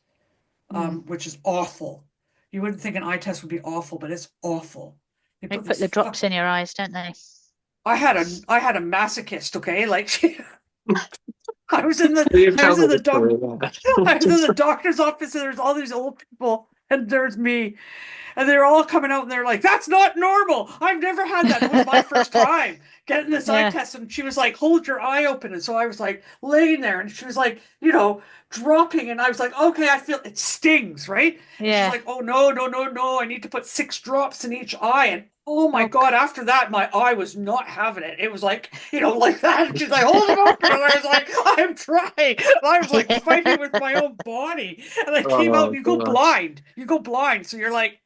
Mm. which is awful. You wouldn't think an eye test would be awful, but it's awful. They They put put this the fuck. drops in your eyes, don't they? I had a masochist, okay? Like I was in the You I tell was me in the the doc story. I was in Just the doctor's office and there's all these old people and there's me and they're all coming out and they're like, "That's not normal. I've never had that." It was my first time getting this eye Yeah. test, and she was like, "Hold your eye open." And so I was like laying there, and she was like, dropping, and I was like, "Okay, I feel it stings, right?" And she's Yeah. like, "Oh no, no, no, no! I need to put 6 drops in each eye." And oh my Oh, God, after that, my eye was not having it. It was like, like that. And she's like, "Hold it open." And I was like, "I'm trying." And I was like fighting with my own body. And I came out oh and you go gosh. blind. You go blind. So you're like,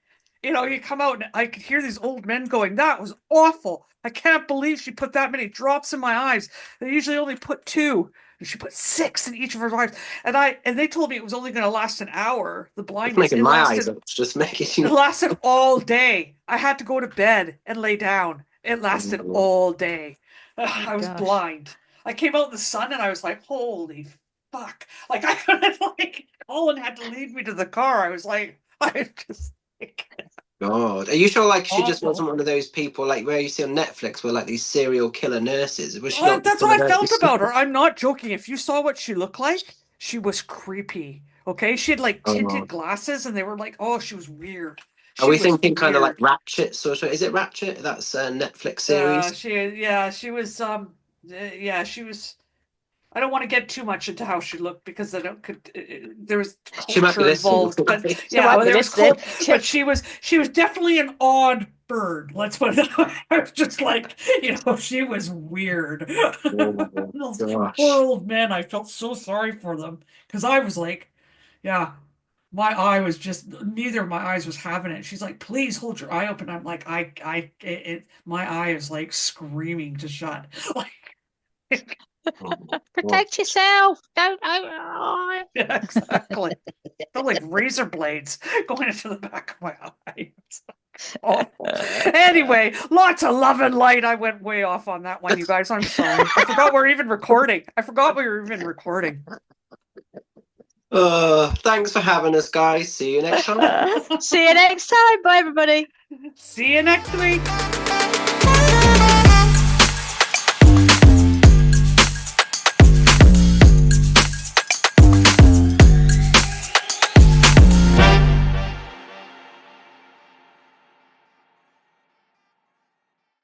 you come out and I could hear these old men going, "That was awful. I can't believe she put that many drops in my eyes. They usually only put 2. And she put 6 in each of her eyes." And they told me it was only going to last an hour, the It's blindness. making It my eyes lasted up. It's just making it you. lasted all day. I had to go to bed and lay down. It lasted Oh, all day. oh I was gosh. blind. I came out in the sun and I was like, "Holy fuck." Like I couldn't like Colin had to lead me to the car. I was like, I just like God. Are you sure like she just wasn't awful. one of those people like where you see on Netflix where like these serial killer nurses? Was she not just That's one of what I felt those? about her. I'm not joking. If you saw what she looked like, she was creepy. Okay, she had like tinted Oh. glasses, and they were like, oh, she was weird. Are we was thinking kind of like weird. Ratchet sort of? Is it Ratchet? That's a Netflix series. She was she was. I don't want to get too much into how she looked because I don't could there was She might be culture listening. involved, but She might be there was listening. but she was definitely an odd bird. Let's put it that way. I was just like, she was weird. Oh, Those gosh. poor old men. I felt so sorry for them because I was like, yeah, my eye was just neither of my eyes was having it. She's like, please hold your eye open. I'm like, my eye is like screaming to shut. Like, Protect yourself. Don't. yeah, exactly. Felt like razor blades going into the back of my eye. Awful. Anyway, lots of love and light. I went way off on that one, you guys. I'm sorry. I forgot we were even recording. Thanks for having us, guys. See you next time. See you next time. Bye, everybody. See you next week.